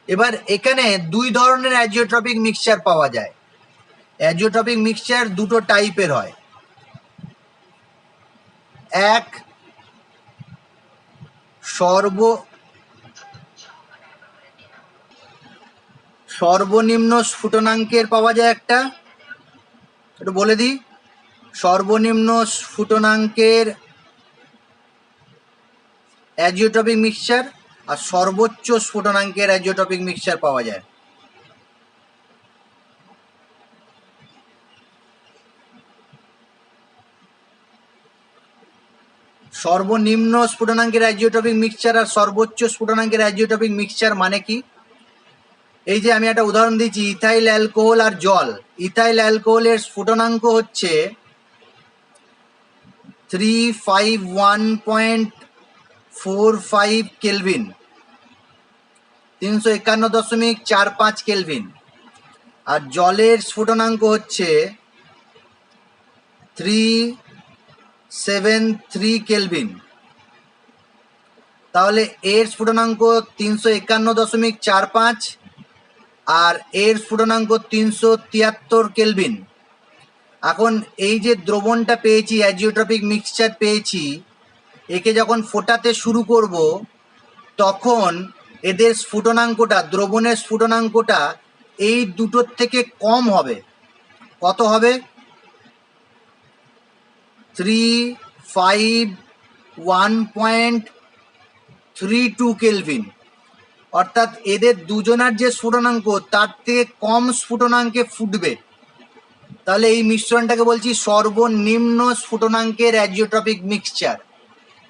এবার এখানে দুই ধরনের অ্যাজিওট্রপিক মিক্সচার পাওয়া যায়। অ্যাজিওট্রপিক মিক্সচার দুটো টাইপের হয়। এক, সর্বনিম্ন স্ফুটনাঙ্কের পাওয়া যায় একটা, একটু বলে দিই। সর্বনিম্ন স্ফুটনাঙ্কের অ্যাজিওট্রপিক মিক্সচার আর সর্বোচ্চ স্ফুটনাঙ্কের অ্যাজিওট্রপিক মিক্সচার পাওয়া যায়। সর্বনিম্ন স্ফুটনাঙ্কের অ্যাজিওট্রপিক মিক্সচার আর সর্বোচ্চ স্ফুটনাঙ্কের অ্যাজিওট্রপিক মিক্সচার মানে কি? এই যে আমি একটা উদাহরণ দিচ্ছি, ইথাইল অ্যালকোহল আর জল। ইথাইল অ্যালকোহলের স্ফুটনাঙ্ক হচ্ছে 351.45 কেলভিন, 351.45 কেলভিন। আর জলের স্ফুটনাঙ্ক হচ্ছে 373 কেলভিন। তাহলে এর স্ফুটনাঙ্ক 351.45 আর এর স্ফুটনাঙ্ক 373 কেলভিন। এখন এই যে দ্রবণটা পেয়েছি, অ্যাজিওট্রপিক মিক্সচার পেয়েছি, একে যখন ফোটাতে শুরু করব তখন এদের স্ফুটনাঙ্কটা, দ্রবণের স্ফুটনাঙ্কটা এই দুটোর থেকে কম হবে। কত হবে? 351.32 কেলভিন। অর্থাৎ এদের দুজনার যে স্ফুটনাঙ্ক তার থেকে কম স্ফুটনাঙ্কে ফুটবে। তাহলে এই মিশ্রণটাকে বলছি সর্বনিম্ন স্ফুটনাঙ্কের অ্যাজিওট্রপিক মিক্সচার।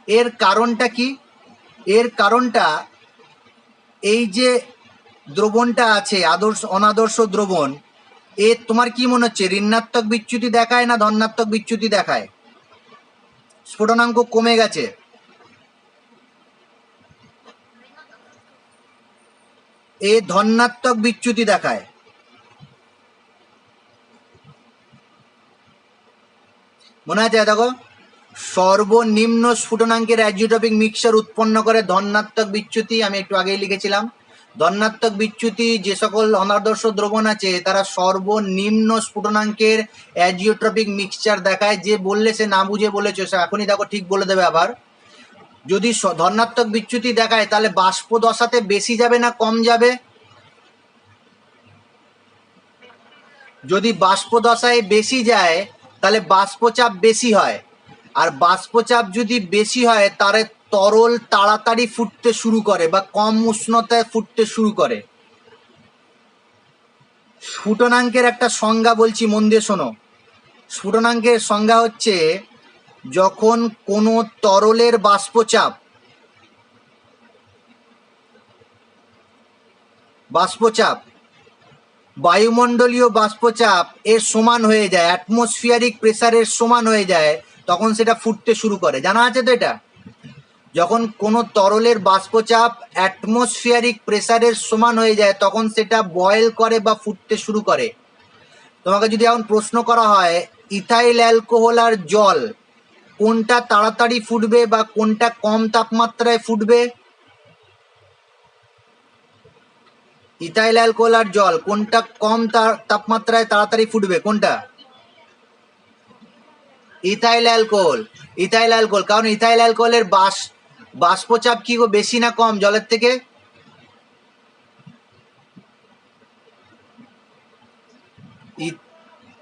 এর কারণটা কি? এর কারণটা এই যে দ্রবণটা আছে আদর্শ অনাদর্শ দ্রবণ, এ তোমার কি মনে হচ্ছে ঋণাত্মক বিচ্যুতি দেখায় না ধনাত্মক বিচ্যুতি দেখায়? স্ফুটনাঙ্ক কমে গেছে। এ ধনাত্মক বিচ্যুতি দেখায়। মনে আছে? দেখো, সর্বনিম্ন স্ফুটনাঙ্কের অ্যাজিওট্রপিক মিক্সচার উৎপন্ন করে ধনাত্মক বিচ্যুতি। আমি একটু আগেই লিখেছিলাম ধনাত্মক বিচ্যুতি যে সকল অনাদর্শ দ্রবণ আছে তারা সর্বনিম্ন স্ফুটনাঙ্কের অ্যাজিওট্রপিক মিক্সচার দেখায়। যে বললে সে না বুঝে বলেছে, সে এখনই দেখো ঠিক বলে দেবে। আবার যদি ধনাত্মক বিচ্যুতি দেখায় তাহলে বাষ্প দশাতে বেশি যাবে না কম যাবে? যদি বাষ্প দশায় বেশি যায় তাহলে বাষ্পচাপ বেশি হয়, আর বাষ্পচাপ যদি বেশি হয় তাহলে তরল তাড়াতাড়ি ফুটতে শুরু করে বা কম উষ্ণতায় ফুটতে শুরু করে। স্ফুটনাঙ্কের একটা সংজ্ঞা বলছি, মন দিয়ে শোনো। স্ফুটনাঙ্কের সংজ্ঞা হচ্ছে যখন কোনো তরলের বাষ্পচাপ বায়ুমণ্ডলীয় বাষ্পচাপ এর সমান হয়ে যায়, অ্যাটমসফিয়ারিক প্রেসারের সমান হয়ে যায়, তখন সেটা ফুটতে শুরু করে। জানা আছে তো এটা? যখন কোনো তরলের বাষ্পচাপ অ্যাটমসফিয়ারিক প্রেসারের সমান হয়ে যায় তখন সেটা বয়েল করে বা ফুটতে শুরু করে। তোমাকে যদি এখন প্রশ্ন করা হয় ইথাইল অ্যালকোহল আর জল কোনটা তাড়াতাড়ি ফুটবে বা কোনটা কম তাপমাত্রায় ফুটবে, ইথাইল অ্যালকোহল আর জল কোনটা কম তাপমাত্রায় তাড়াতাড়ি ফুটবে? কোনটা? Ethyl alcohol. ইথাইল অ্যালকোহল, কারণ ইথাইল অ্যালকোহলের বাষ্পচাপ কি বেশি না কম জলের থেকে?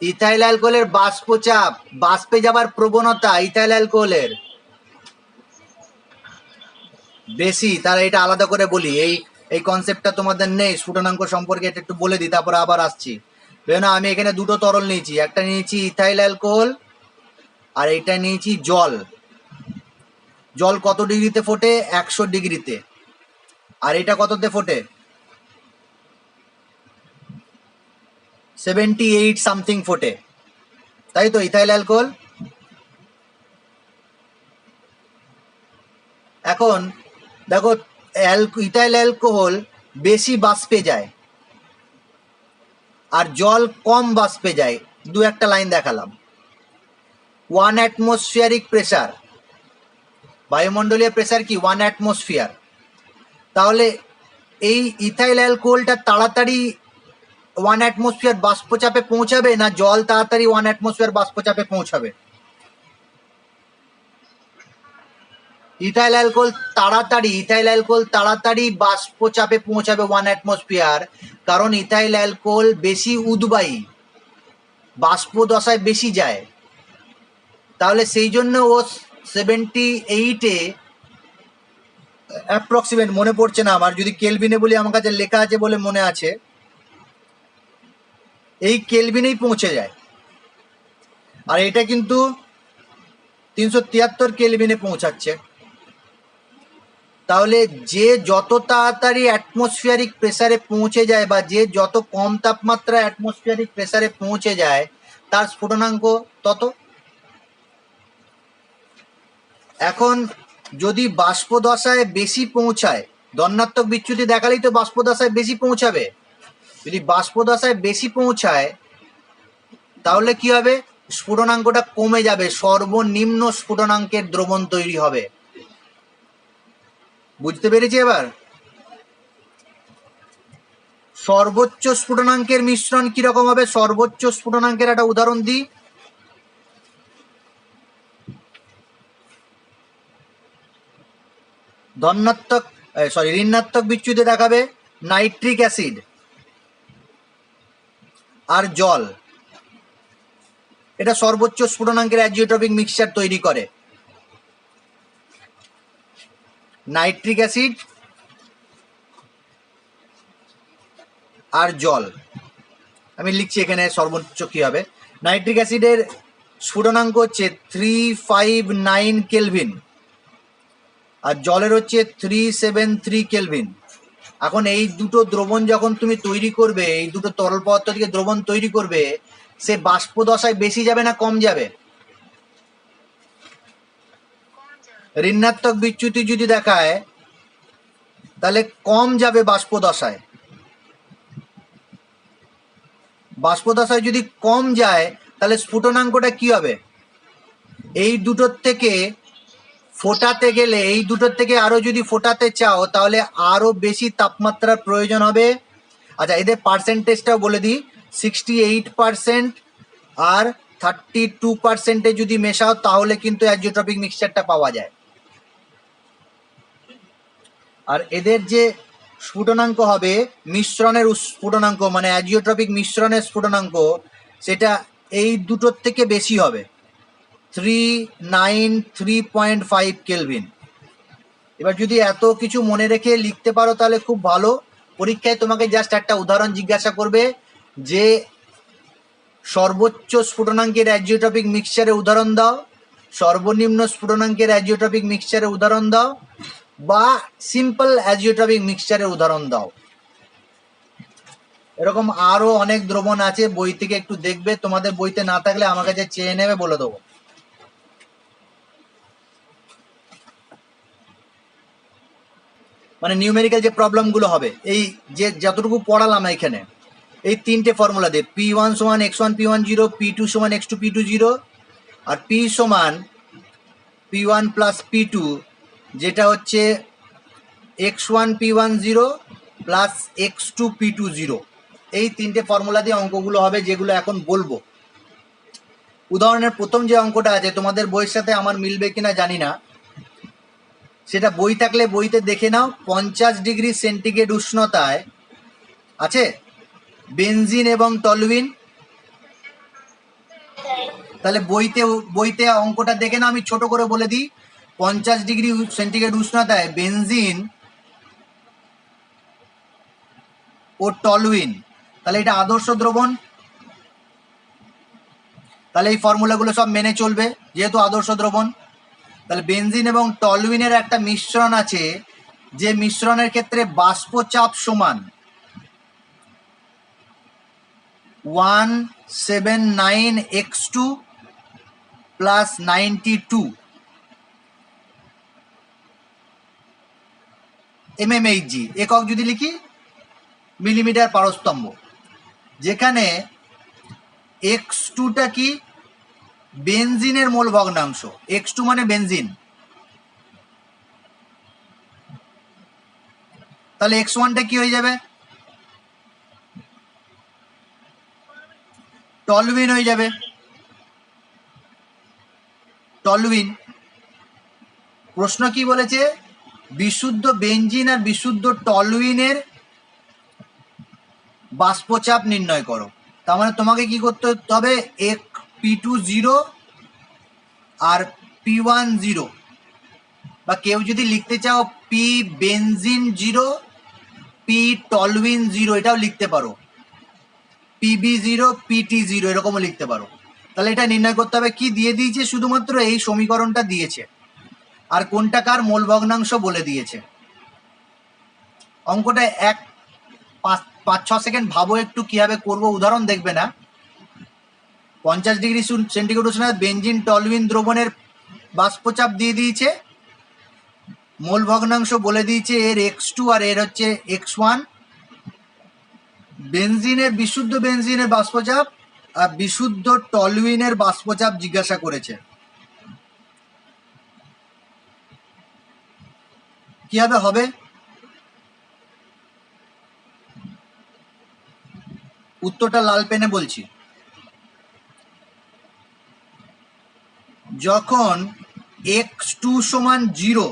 ইথাইল অ্যালকোহলের বাষ্পচাপ, বাষ্পে যাবার প্রবণতা ইথাইল অ্যালকোহলের বেশি। তারা এটা আলাদা করে বলি, এই কনসেপ্টটা তোমাদের নেই স্ফুটনাঙ্ক সম্পর্কে, এটা একটু বলে দিই, তারপরে আবার আসছি। না, আমি এখানে দুটো তরল নিয়েছি, একটা নিয়েছি ইথাইল অ্যালকোহল আর এটা নিয়েছি জল। জল কত ডিগ্রিতে ফোটে? 100 ডিগ্রিতে। আর এটা কততে ফোটে? 78 সামথিং ফোটে, তাই তো ইথাইল অ্যালকোহল। এখন দেখো, ইথাইল অ্যালকোহল বেশি বাষ্পে যায় আর জল কম বাষ্পে যায়। দু একটা লাইন দেখালাম। 1 অ্যাটমসফিয়ারিক প্রেসার, বায়ুমণ্ডলীয় প্রেসার কি 1 অ্যাটমসফিয়ার। তাহলে এই ইথাইল অ্যালকোহলটা তাড়াতাড়ি 1 অ্যাটমসফিয়ার বাষ্পচাপে পৌঁছাবে না জল তাড়াতাড়ি 1 অ্যাটমসফিয়ার বাষ্পচাপে পৌঁছাবে? ইথাইল অ্যালকোহল তাড়াতাড়ি বাষ্পচাপে পৌঁছাবে 1 অ্যাটমসফিয়ার, কারণ ইথাইল অ্যালকোহল বেশি উদ্বায়ী, বাষ্প দশায় বেশি যায়। তাহলে সেই জন্য ও 78-এ অ্যাপ্রক্সিমেট, মনে পড়ছে না আমার, যদি কেলভিনে বলি আমার কাছে লেখা আছে বলে মনে আছে, এই কেলভিনেই পৌঁছে যায়। আর এটা কিন্তু 373 কেলভিনে পৌঁছাচ্ছে। তাহলে যে যত তাড়াতাড়ি অ্যাটমসফিয়ারিক প্রেসারে পৌঁছে যায় বা যে যত কম তাপমাত্রা অ্যাটমসফিয়ারিক প্রেসারে পৌঁছে যায় তার স্ফুটনাঙ্ক তত। এখন যদি বাষ্পদশায় বেশি পৌঁছায়, ধনাত্মক বিচ্যুতি দেখালেই তো বাষ্পদশায় বেশি পৌঁছাবে। যদি বাষ্পদশায় বেশি পৌঁছায় তাহলে কি হবে? স্ফুটনাঙ্কটা কমে যাবে, সর্বনিম্ন স্ফুটনাঙ্কের দ্রবণ তৈরি হবে। বুঝতে পেরেছি এবার? সর্বোচ্চ স্ফুটনাঙ্কের মিশ্রণ কিরকম হবে? সর্বোচ্চ স্ফুটনাঙ্কের একটা উদাহরণ দিই। ঋণাত্মক বিচ্যুতি দেখাবে নাইট্রিক অ্যাসিড আর জল, এটা সর্বোচ্চ স্ফুটনাঙ্কের অ্যাজিওট্রপিক মিক্সচার তৈরি করে। নাইট্রিক অ্যাসিড আর জল, আমি লিখছি এখানে সর্বোচ্চ কি হবে। নাইট্রিক অ্যাসিডের স্ফুটনাঙ্ক হচ্ছে 359 কেলভিন আর জলের হচ্ছে 373 কেলভিন। এখন এই দুটো দ্রবণ যখন তুমি তৈরি করবে, এই দুটো তরল পদার্থ থেকে দ্রবণ তৈরি করবে, সে বাষ্প দশায় বেশি যাবে না কম যাবে? ঋণাত্মক বিচ্যুতি যদি দেখায় তাহলে কম যাবে বাষ্প দশায়। বাষ্প দশায় যদি কম যায় তাহলে স্ফুটনাঙ্কটা কি হবে? এই দুটোর থেকে ফোটাতে গেলে, এই দুটোর থেকে আরো যদি ফোটাতে চাও তাহলে আরো বেশি তাপমাত্রার প্রয়োজন হবে। আচ্ছা, এদের পার্সেন্টেজটাও বলে দিই, 68% আর 32% যদি মেশাও তাহলে কিন্তু অ্যাজিওট্রপিক মিক্সচারটা পাওয়া যায়। আর এদের যে স্ফুটনাঙ্ক হবে, মিশ্রণের স্ফুটনাঙ্ক মানে অ্যাজিওট্রপিক মিশ্রণের স্ফুটনাঙ্ক, সেটা এই দুটোর থেকে বেশি হবে, 393.5 কেলভিন। এবার যদি এত কিছু মনে রেখে লিখতে পারো তাহলে খুব ভালো। পরীক্ষায় তোমাকে জাস্ট একটা উদাহরণ জিজ্ঞাসা করবে যে সর্বোচ্চ স্ফুটনাঙ্কের অ্যাজিওট্রপিক মিক্সচারের উদাহরণ দাও, সর্বনিম্ন স্ফুটনাঙ্কের অ্যাজিওট্রপিক মিক্সচারের উদাহরণ দাও, বা সিম্পল অ্যাজিওট্রপিক মিক্সচারের উদাহরণ দাও। এরকম আরো অনেক দ্রবণ আছে, বই থেকে একটু দেখবে, তোমাদের বইতে না থাকলে আমার কাছে চেয়ে নেবে, বলে দেবো। মানে নিউমেরিক্যাল যে প্রবলেমগুলো হবে, এই যে যতটুকু পড়ালাম এখানে, এই তিনটে ফর্মুলা দিয়ে P1 সমান x1 P1 0, P2 সমান x2 P2 0, আর P সমান P1 প্লাস P2, যেটা হচ্ছে x1 P1 0 plus x2 P2 0। এই তিনটে ফর্মুলা দিয়ে অঙ্কগুলো হবে, যেগুলো এখন বলবো। উদাহরণের প্রথম যে অঙ্কটা আছে, তোমাদের বইয়ের সাথে আমার মিলবে কিনা জানি না, সেটা বই থাকলে বইতে দেখে নাও। 50 ডিগ্রি সেন্টিগ্রেড উষ্ণতায় আছে বেনজিন এবং টলুইন। তাহলে বইতে অঙ্কটা দেখে নাও, আমি ছোট করে বলে দিই। 50 ডিগ্রি সেন্টিগ্রেড উষ্ণতায় বেনজিন ও টলুইন, তাহলে এটা আদর্শ দ্রবণ। তাহলে এই ফর্মুলাগুলো সব মেনে চলবে যেহেতু আদর্শ দ্রবণ। তাহলে বেনজিন এবং টলুইনের একটা মিশ্রণ আছে, যে মিশ্রণের ক্ষেত্রে বাষ্পচাপ সমান 179x2 প্লাস 92 mmHg। একক যদি লিখি মিলিমিটার পারস্তম্ভ, যেখানে x2টা কি বেনজিনের মোল ভগ্নাংশ, x2 মানে বেনজিন, তাহলে x1টা কি হয়ে যাবে? টলুইন হয়ে যাবে। টলুইন। প্রশ্ন কি বলেছে? বিশুদ্ধ বেনজিন আর বিশুদ্ধ টলুইনের বাষ্পচাপ নির্ণয় করো। তার মানে তোমাকে কি করতে হবে? P2 0 আর P1 0, বা কেউ যদি লিখতে চাও P বেনজিন 0 P টলুইন 0, এটাও লিখতে পারো। PB 0 PT 0 এরকমও লিখতে পারো। তাহলে এটা নির্ণয় করতে হবে। কি দিয়ে দিয়েছে? শুধুমাত্র এই সমীকরণটা দিয়েছে, আর কোনটা কার মোল ভগ্নাংশ বলে দিয়েছে। অঙ্কটা 5-6 সেকেন্ড ভাবো একটু কিভাবে করবো, উদাহরণ দেখবে না। 50 ডিগ্রি সেন্টিগ্রেড উষ্ণতায় বেনজিন টলুইন দ্রবণের বাষ্পচাপ দিয়ে দিয়েছে, মোল ভগ্নাংশ বলে দিয়েছে এর x2 আর এর হচ্ছে x1। বেনজিনের বিশুদ্ধ বেনজিনের বাষ্পচাপ আর বিশুদ্ধ টলুইনের বাষ্পচাপ জিজ্ঞাসা করেছে। কিভাবে হবে? উত্তরটা লাল পেনে বলছি। যখন x2 সমান 0,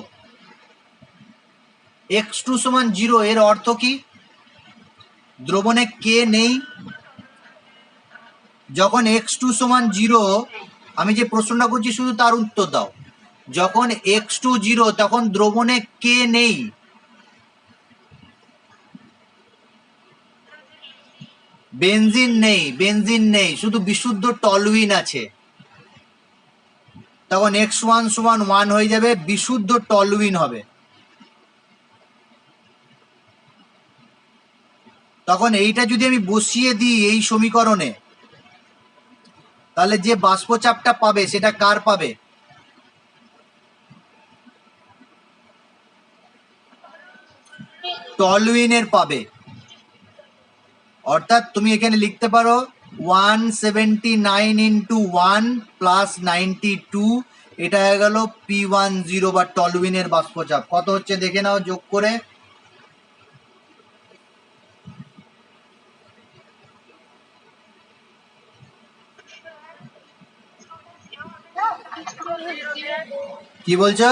x2 সমান 0 এর অর্থ কি? দ্রবণে কে নেই। যখন x2 সমান 0, আমি যে প্রশ্নটা করছি শুধু তার উত্তর দাও। যখন x2 0 তখন দ্রবণে কে নেই? বেনজিন নেই, বেনজিন নেই, শুধু বিশুদ্ধ টলুইন আছে। তখন x1 সমান 1 হয়ে যাবে, বিশুদ্ধ টলুইন হবে। তখন এইটা যদি আমি বসিয়ে দিই এই সমীকরণে, তাহলে যে বাষ্পচাপটা পাবে সেটা কার পাবে? টলুইনের পাবে। অর্থাৎ তুমি এখানে লিখতে পারো 179 ইন্টু 1 প্লাস 92, এটা হয়ে গেল P10 বা টলুইনের বাষ্পচাপ। কত হচ্ছে দেখে নাও যোগ করে। কি বলছো?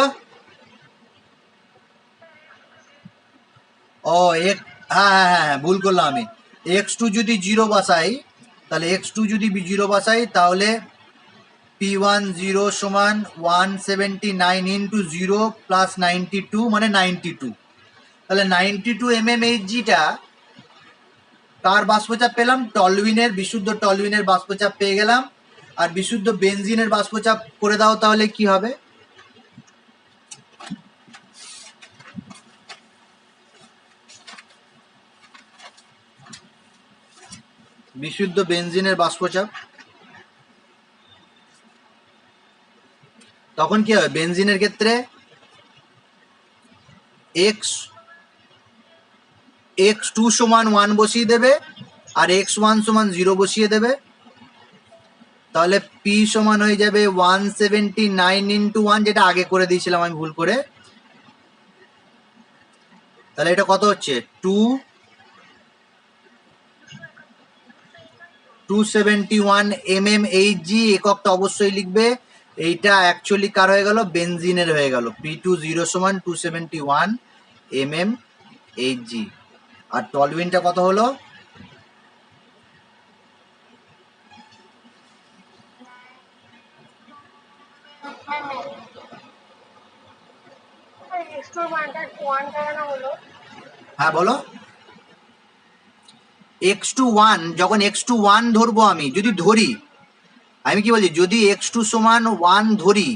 ও হ্যাঁ হ্যাঁ হ্যাঁ, ভুল করলাম আমি। x2 যদি 0 বসাই, তাহলে x2 যদি 0 বসাই, তাহলে P10 সমান 179 ইন্টু 0 প্লাস 92 মানে 92। তাহলে 92 mmHgটা কার বাষ্পচাপ পেলাম? টলুইনের, বিশুদ্ধ টলুইনের বাষ্পচাপ পেয়ে গেলাম। আর বিশুদ্ধ বেনজিনের বাষ্পচাপ করে দাও, তাহলে কি হবে? বিশুদ্ধ বেনজিনের বাষ্পচাপ তখন কি হবে? বেনজিনের ক্ষেত্রে x2 সমান 1 বসিয়ে দেবে, আর x1 সমান 0 বসিয়ে দেবে। তাহলে P সমান হয়ে যাবে 179 ইন্টু 1, যেটা আগে করে দিয়েছিলাম আমি ভুল করে। তাহলে এটা কত হচ্ছে? 271 mmHg। এককটা অবশ্যই লিখবে। এইটা অ্যাকচুয়ালি কার হয়ে গেল? বেনজিনের হয়ে গেল। P20 সমান 271 mmHg। আর টলুইনটা কত হলো? হ্যাঁ বলো। x1 যখন x1 ধরবো, আমি যদি ধরি, আমি কি বলছি, যদি x2 সমান 1 ধরি,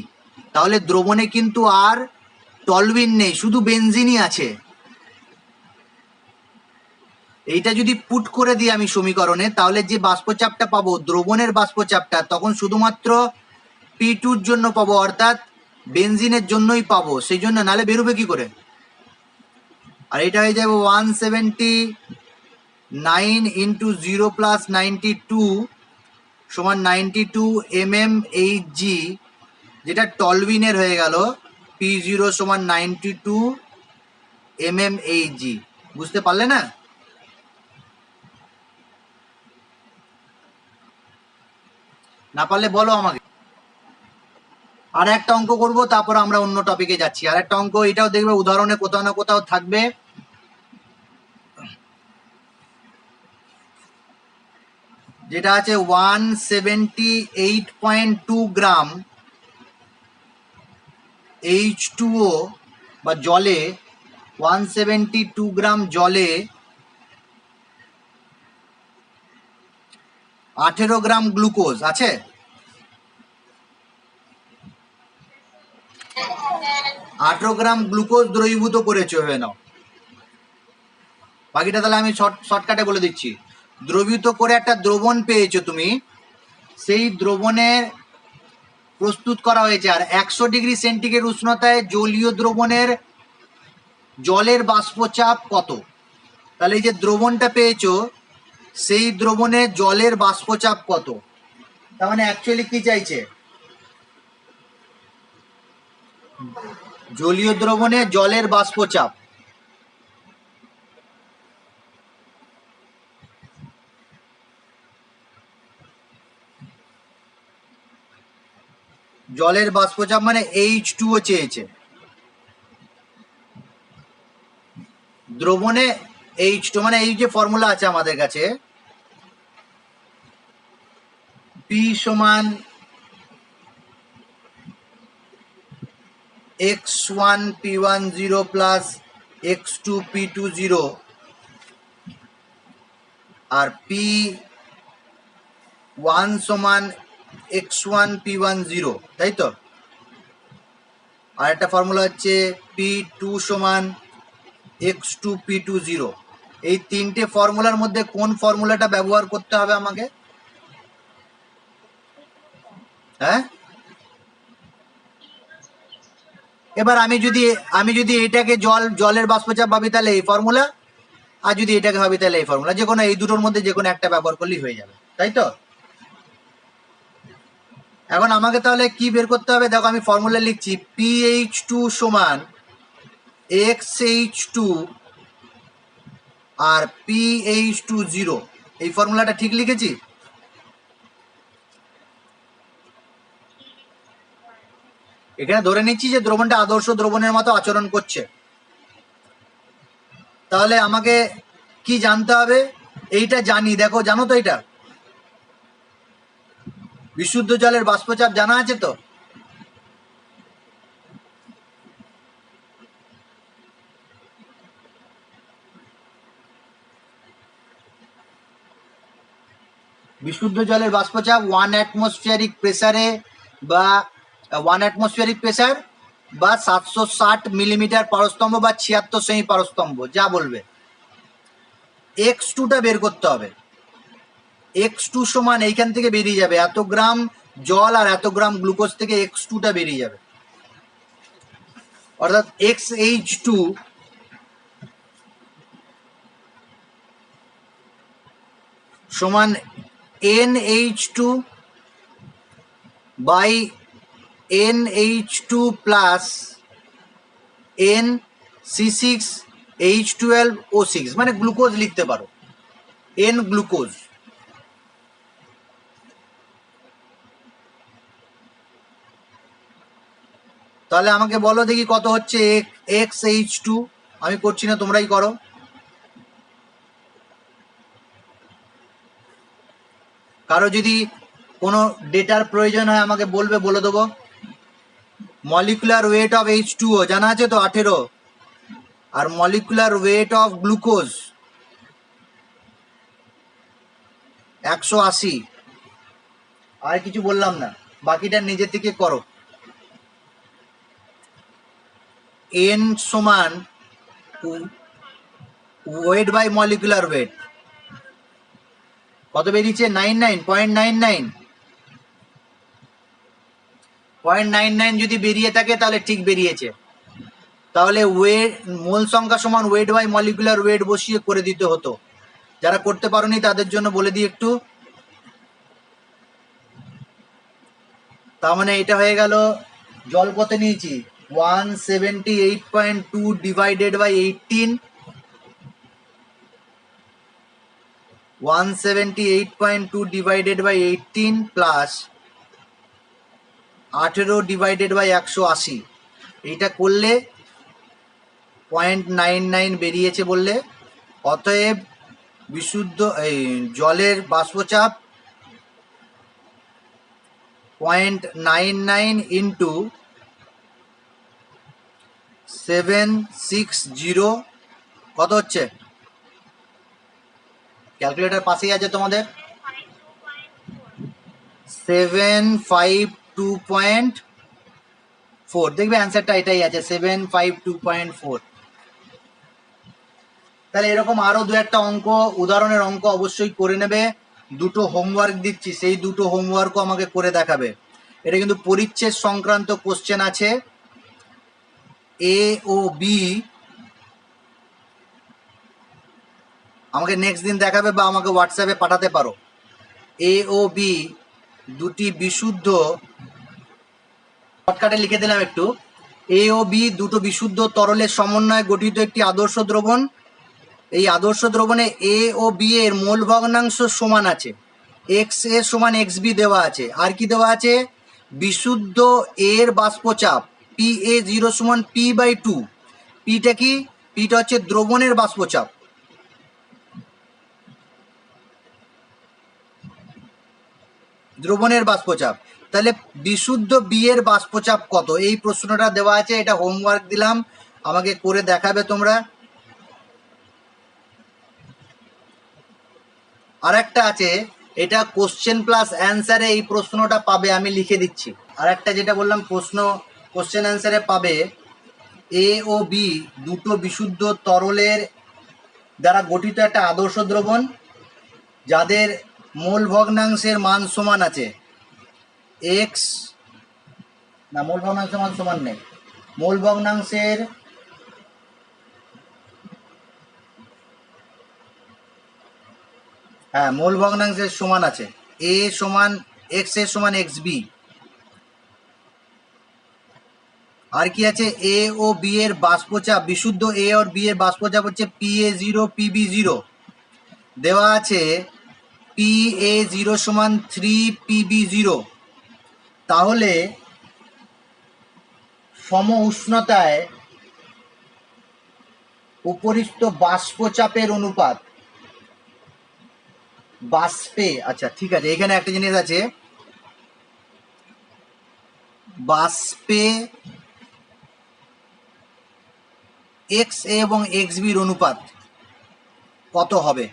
তাহলে দ্রবণে কিন্তু আর টলুইন নেই, শুধু বেনজিনই আছে। এইটা যদি পুট করে দিই আমি সমীকরণে, তাহলে যে বাষ্পচাপটা পাবো দ্রবণের বাষ্পচাপটা, তখন শুধুমাত্র P2-র জন্য পাবো, অর্থাৎ বেনজিনের জন্যই পাবো। সেই জন্য নালে বেরোবে কি করে? আর এটা হয়ে যাবে 179 ইন্টু 0 প্লাস 92 সমান 92 mmHg, যেটা টলুইনের হয়ে গেল P0 সমান 92 mmHg। বুঝতে পারলে না? না পারলে বলো আমাকে। আর একটা অঙ্ক করবো, তারপর আমরা অন্য টপিকে যাচ্ছি। আর একটা অঙ্ক, এটাও দেখবে উদাহরণে কোথাও না কোথাও থাকবে। যেটা আছে 178.2 গ্রাম H2O বা জলে, 172 গ্রাম জলে 18 গ্রাম গ্লুকোজ আছে। আঠেরো গ্রাম গ্লুকোজ দ্রবীভূত করেছে, হয়ে নাও। বাকিটা তাহলে আমি শর্টকাটে বলে দিচ্ছি। দ্রবীভূত করে একটা দ্রবণ পেয়েছো তুমি, সেই দ্রবণে প্রস্তুত করা হয়েছে, আর 100 ডিগ্রি সেন্টিগ্রেড উষ্ণতায় জলীয় দ্রবণের জলের বাষ্পচাপ কত? তাহলে এই যে দ্রবণটা পেয়েছো, সেই দ্রবণে জলের বাষ্পচাপ কত? তার মানে অ্যাকচুয়ালি কি চাইছে? জলীয় দ্রবণে জলের বাষ্পচাপ। জলের বাষ্পচাপ মানে H2O চেয়েছে। দ্রবণে H2 মানে এই যে ফর্মুলা আছে আমাদের কাছে, P সমান x1 P10 plus x2 P20, আর P1 সমান x1 P10, তাই তো? আর একটা ফর্মুলা হচ্ছে P2 সমান x2 P2 0। এই তিনটে ফর্মুলার মধ্যে কোন ফর্মুলাটা ব্যবহার করতে হবে আমাকে? হ্যাঁ, এবার আমি যদি এটাকে জলের বাষ্পচাপ ভাবি তাহলে এই ফর্মুলা, আর যদি এটাকে ভাবি তাহলে এই ফর্মুলা, যে কোনো এই দুটোর মধ্যে যে কোনো একটা ব্যবহার করলেই হয়ে যাবে, তাই তো? এখন আমাকে তাহলে কি বের করতে হবে? দেখো আমি ফর্মুলা লিখছি, PH2 সমান XH2 আর PH2 0। এই ফর্মুলাটা ঠিক লিখেছি? এখানে ধরে নিচ্ছি যে দ্রবণটা আদর্শ দ্রবণের মতো আচরণ করছে। তাহলে আমাকে কি জানতে হবে? এইটা জানি, দেখো জানো তো, এটা বিশুদ্ধ জলের বাষ্পচাপ জানা আছে তো? বিশুদ্ধ জলের বাষ্পচাপ 1 অ্যাটমসফিয়ারিক প্রেসারে বা 1 অ্যাটমসফিয়ারিক প্রেসার বা 760 মিলিমিটার পারস্তম্ভ বা 76 সেমি পারস্তম্ভ, যা বলবে। x2টা বের করতে হবে। x2 সমান এইখান থেকে বেরিয়ে যাবে, এত গ্রাম জল আর এত গ্রাম গ্লুকোজ থেকে x2টা বেরিয়ে যাবে, অর্থাৎ XH2 সমান NH2 by NH2 plus NC6H12O6, মানে গ্লুকোজ লিখতে পারো, N গ্লুকোজ। তাহলে আমাকে বলো দেখি কত হচ্ছে XH2। আমি করছি না, তোমরাই করো। কারো যদি কোনো ডেটার প্রয়োজন হয় আমাকে বলবে, বলে দেবো। মলিকুলার ওয়েট অফ H2O জানা আছে তো 18, আর মলিকুলার ওয়েট অফ গ্লুকোজ 180। আর কিছু বললাম না, বাকিটা নিজে থেকে করো। N সমান ওয়েট বাই মলিকুলার ওয়েট, কত বেরিয়েছে? 0.99 যদি বেরিয়ে থাকে তাহলে ঠিক বেরিয়েছে। তাহলে ওয়েট মোল সংখ্যা সমান ওয়েট বাই মলিকুলার ওয়েট বসিয়ে করে দিতে হতো। যারা করতে পারোনি তাদের জন্য বলে দিই একটু। তার মানে এটা হয়ে গেল, জল কত নিয়েছি? 178.2 divided by 18, 178.2 divided by 18 plus 18 divided by 180। এইটা করলে 0.99 বেরিয়েছে বললে। অতএব বিশুদ্ধ এই জলের বাষ্পচাপ 0.99 ইন্টু 760, কত হচ্ছে? ক্যালকুলেটর পাশেই আছে তোমাদের। 752.4, দেখবে অ্যান্সারটা এটাই আছে, 752.4। তাহলে এরকম আরো দু একটা অঙ্ক, উদাহরণের অঙ্ক অবশ্যই করে নেবে। দুটো হোমওয়ার্ক দিচ্ছি, সেই দুটো হোমওয়ার্কও আমাকে করে দেখাবে। এটা কিন্তু পরিচ্ছেদ সংক্রান্ত কোশ্চেন আছে। A ও B আমাকে নেক্সট দিন দেখাবে বা আমাকে হোয়াটসঅ্যাপে পাঠাতে পারো। A ও B দুটি বিশুদ্ধ, শর্টকাটে লিখে দিলাম একটু। A ও B দুটো বিশুদ্ধ তরলের সমন্বয়ে গঠিত একটি আদর্শ দ্রবণ। এই আদর্শ দ্রবণে A ও B এর মোল ভগ্নাংশ সমান আছে, XA সমান XB দেওয়া আছে। আর কি দেওয়া আছে? বিশুদ্ধ এর বাষ্পচাপ PA0 সমান P/2। পিটা কি? পিটা হচ্ছে দ্রবণের বাষ্পচাপ। দ্রবণের বাষ্পচাপ। তাহলে বিশুদ্ধ বি এর বাষ্পচাপ কত? এই প্রশ্নটা দেওয়া আছে, এটা হোমওয়ার্ক দিলাম, আমাকে করে দেখাবে তোমরা। আর একটা আছে, এটা কোশ্চেন প্লাস অ্যান্সারে এই প্রশ্নটা পাবে, আমি লিখে দিচ্ছি। আর একটা যেটা বললাম প্রশ্ন কোশ্চেন অ্যান্সারে পাবে এ ও বি দুটো বিশুদ্ধ তরলের দ্বারা গঠিত একটা আদর্শ দ্রবণ, যাদের মোল ভগ্নাংশের মান সমান আছে এক্স, না মোল ভগ্নাংশের মান সমান নেই, মোল ভগ্নাংশের মোল ভগ্নাংশের সমান আছে এ সমান এক্স এ সমান এক্স বি। আর কি আছে, এ ও বি এর বাষ্পচাপ, বিশুদ্ধ এ আর বি এর বাষ্পচাপ হচ্ছে PA0 PB0, দেওয়া আছে PA0 সমান 3 PB0। তাহলে সম উষ্ণতায় উপরিস্থ বাষ্পচাপের অনুপাত, বাষ্পে, আচ্ছা ঠিক আছে, এখানে একটা জিনিস আছে, বাষ্পে এক্স এ এবং এক্স বির অনুপাত কত হবে?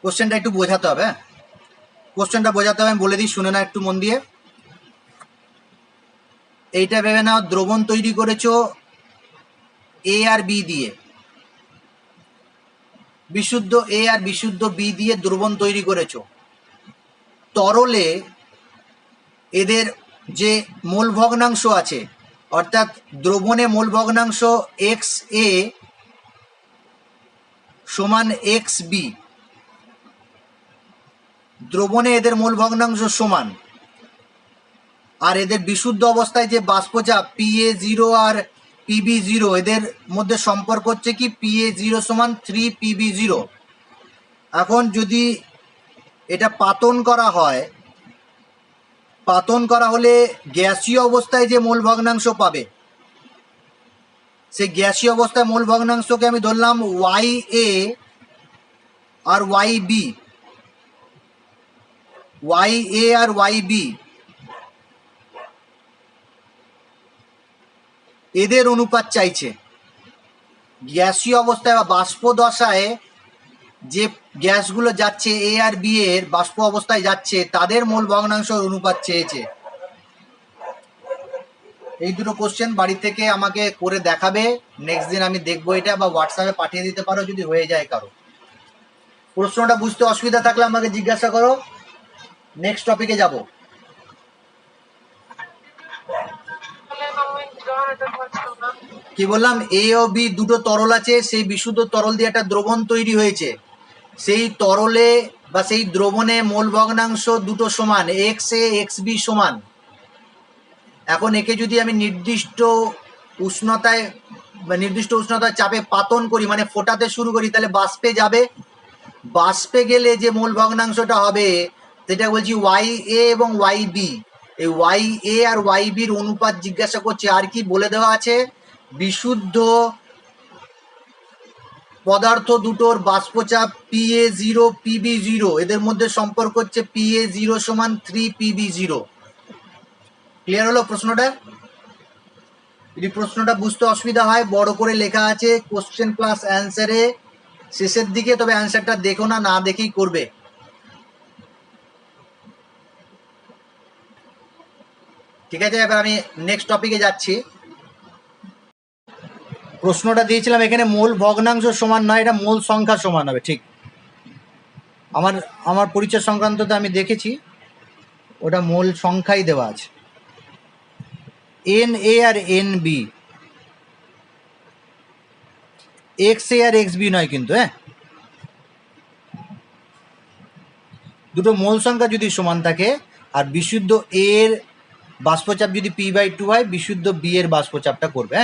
কোশ্চেনটা একটু বোঝাতে হবে, কোশ্চেনটা বোঝাতে হবে, আমি বলে দিই, শুনে না একটু মন দিয়ে। এইটা ভেবে নাও দ্রবণ তৈরি করেছো এ আর বি দিয়ে, বিশুদ্ধ এ আর বিশুদ্ধ বি দিয়ে দ্রবণ তৈরি করেছো। তরলে এদের যে মোল ভগ্নাংশ আছে, অর্থাৎ দ্রবণে মোল ভগ্নাংশ এক্স এ সমান এক্স বি, দ্রবণে এদের মোল ভগ্নাংশ সমান, আর এদের বিশুদ্ধ অবস্থায় যে বাষ্পচাপ PA0 আর PB0, এদের মধ্যে সম্পর্ক হচ্ছে কি PA0 সমান 3 PB0। এখন যদি এটা পাতন করা হয়, পাতন করা হলে গ্যাসীয় অবস্থায় যে মোল ভগ্নাংশ পাবে, সেই গ্যাসীয় অবস্থায় মোল ভগ্নাংশকে আমি ধরলাম YA আর YB, YA আর YB, এদের অনুপাত চাইছে। গ্যাসীয় অবস্থায় বা বাষ্প দশায় যে গ্যাসগুলো যাচ্ছে এ আর বি এর বাষ্প অবস্থায় যাচ্ছে, তাদের মোল ভগ্নাংশের অনুপাত চেয়েছে। এই দুটো কোশ্চেন বাড়ি থেকে আমাকে করে দেখাবে, নেক্সট দিন আমি দেখবো এটা, বা হোয়াটসঅ্যাপে পাঠিয়ে দিতে পারো যদি হয়ে যায় কারো। প্রশ্নটা বুঝতে অসুবিধা থাকলে আমাকে জিজ্ঞাসা করো, নেক্সট টপিকে যাব। কি বললাম, এ ও বি দুটো তরল আছে, সেই বিশুদ্ধ তরল দিয়ে একটা দ্রবণ তৈরি হয়েছে, সেই তরলে বা সেই দ্রবণে মোল ভগ্নাংশ দুটো সমান, এক্স এ এক্স বি সমান। এখন একে যদি আমি নির্দিষ্ট উষ্ণতায় বা নির্দিষ্ট উষ্ণতার চাপে পাতন করি, মানে ফোটাতে শুরু করি, তাহলে বাষ্পে যাবে, বাষ্পে গেলে যে মোল ভগ্নাংশটা হবে সেটা বলছি YA এবং YB। এই YA আর YBর অনুপাত জিজ্ঞাসা করছে। আর কি বলে দেওয়া আছে, বিশুদ্ধ পদার্থ দুটোর বাষ্পচাপ PA0 PB0, এদের মধ্যে সম্পর্ক হচ্ছে PA0 সমান 3 PB0। ক্লিয়ার হলো প্রশ্নটা? যদি প্রশ্নটা বুঝতে অসুবিধা হয়, বড় করে লেখা আছে কোশ্চেন প্লাস অ্যান্সারে শেষের দিকে, তবে অ্যান্সারটা দেখো না, না দেখেই করবে। ঠিক আছে, এবার আমি নেক্সট টপিকে যাচ্ছি। প্রশ্নটা দিয়েছিলাম এখানে মোল ভগ্নাংশ সমান নয়, এটা মোল সংখ্যা সমান হবে। ঠিক, আমার পরিচয় সংক্রান্ততে আমি দেখেছি, ওটা মোল সংখ্যাই দেওয়া আছে, NA আর NB, XA আর XB নয় কিন্তু। দুটো মোল সংখ্যা যদি সমান থাকে, আর বিশুদ্ধ A এর বাষ্পচাপ যদি P/2 হয়, বিশুদ্ধ B এর বাষ্পচাপটা করবে।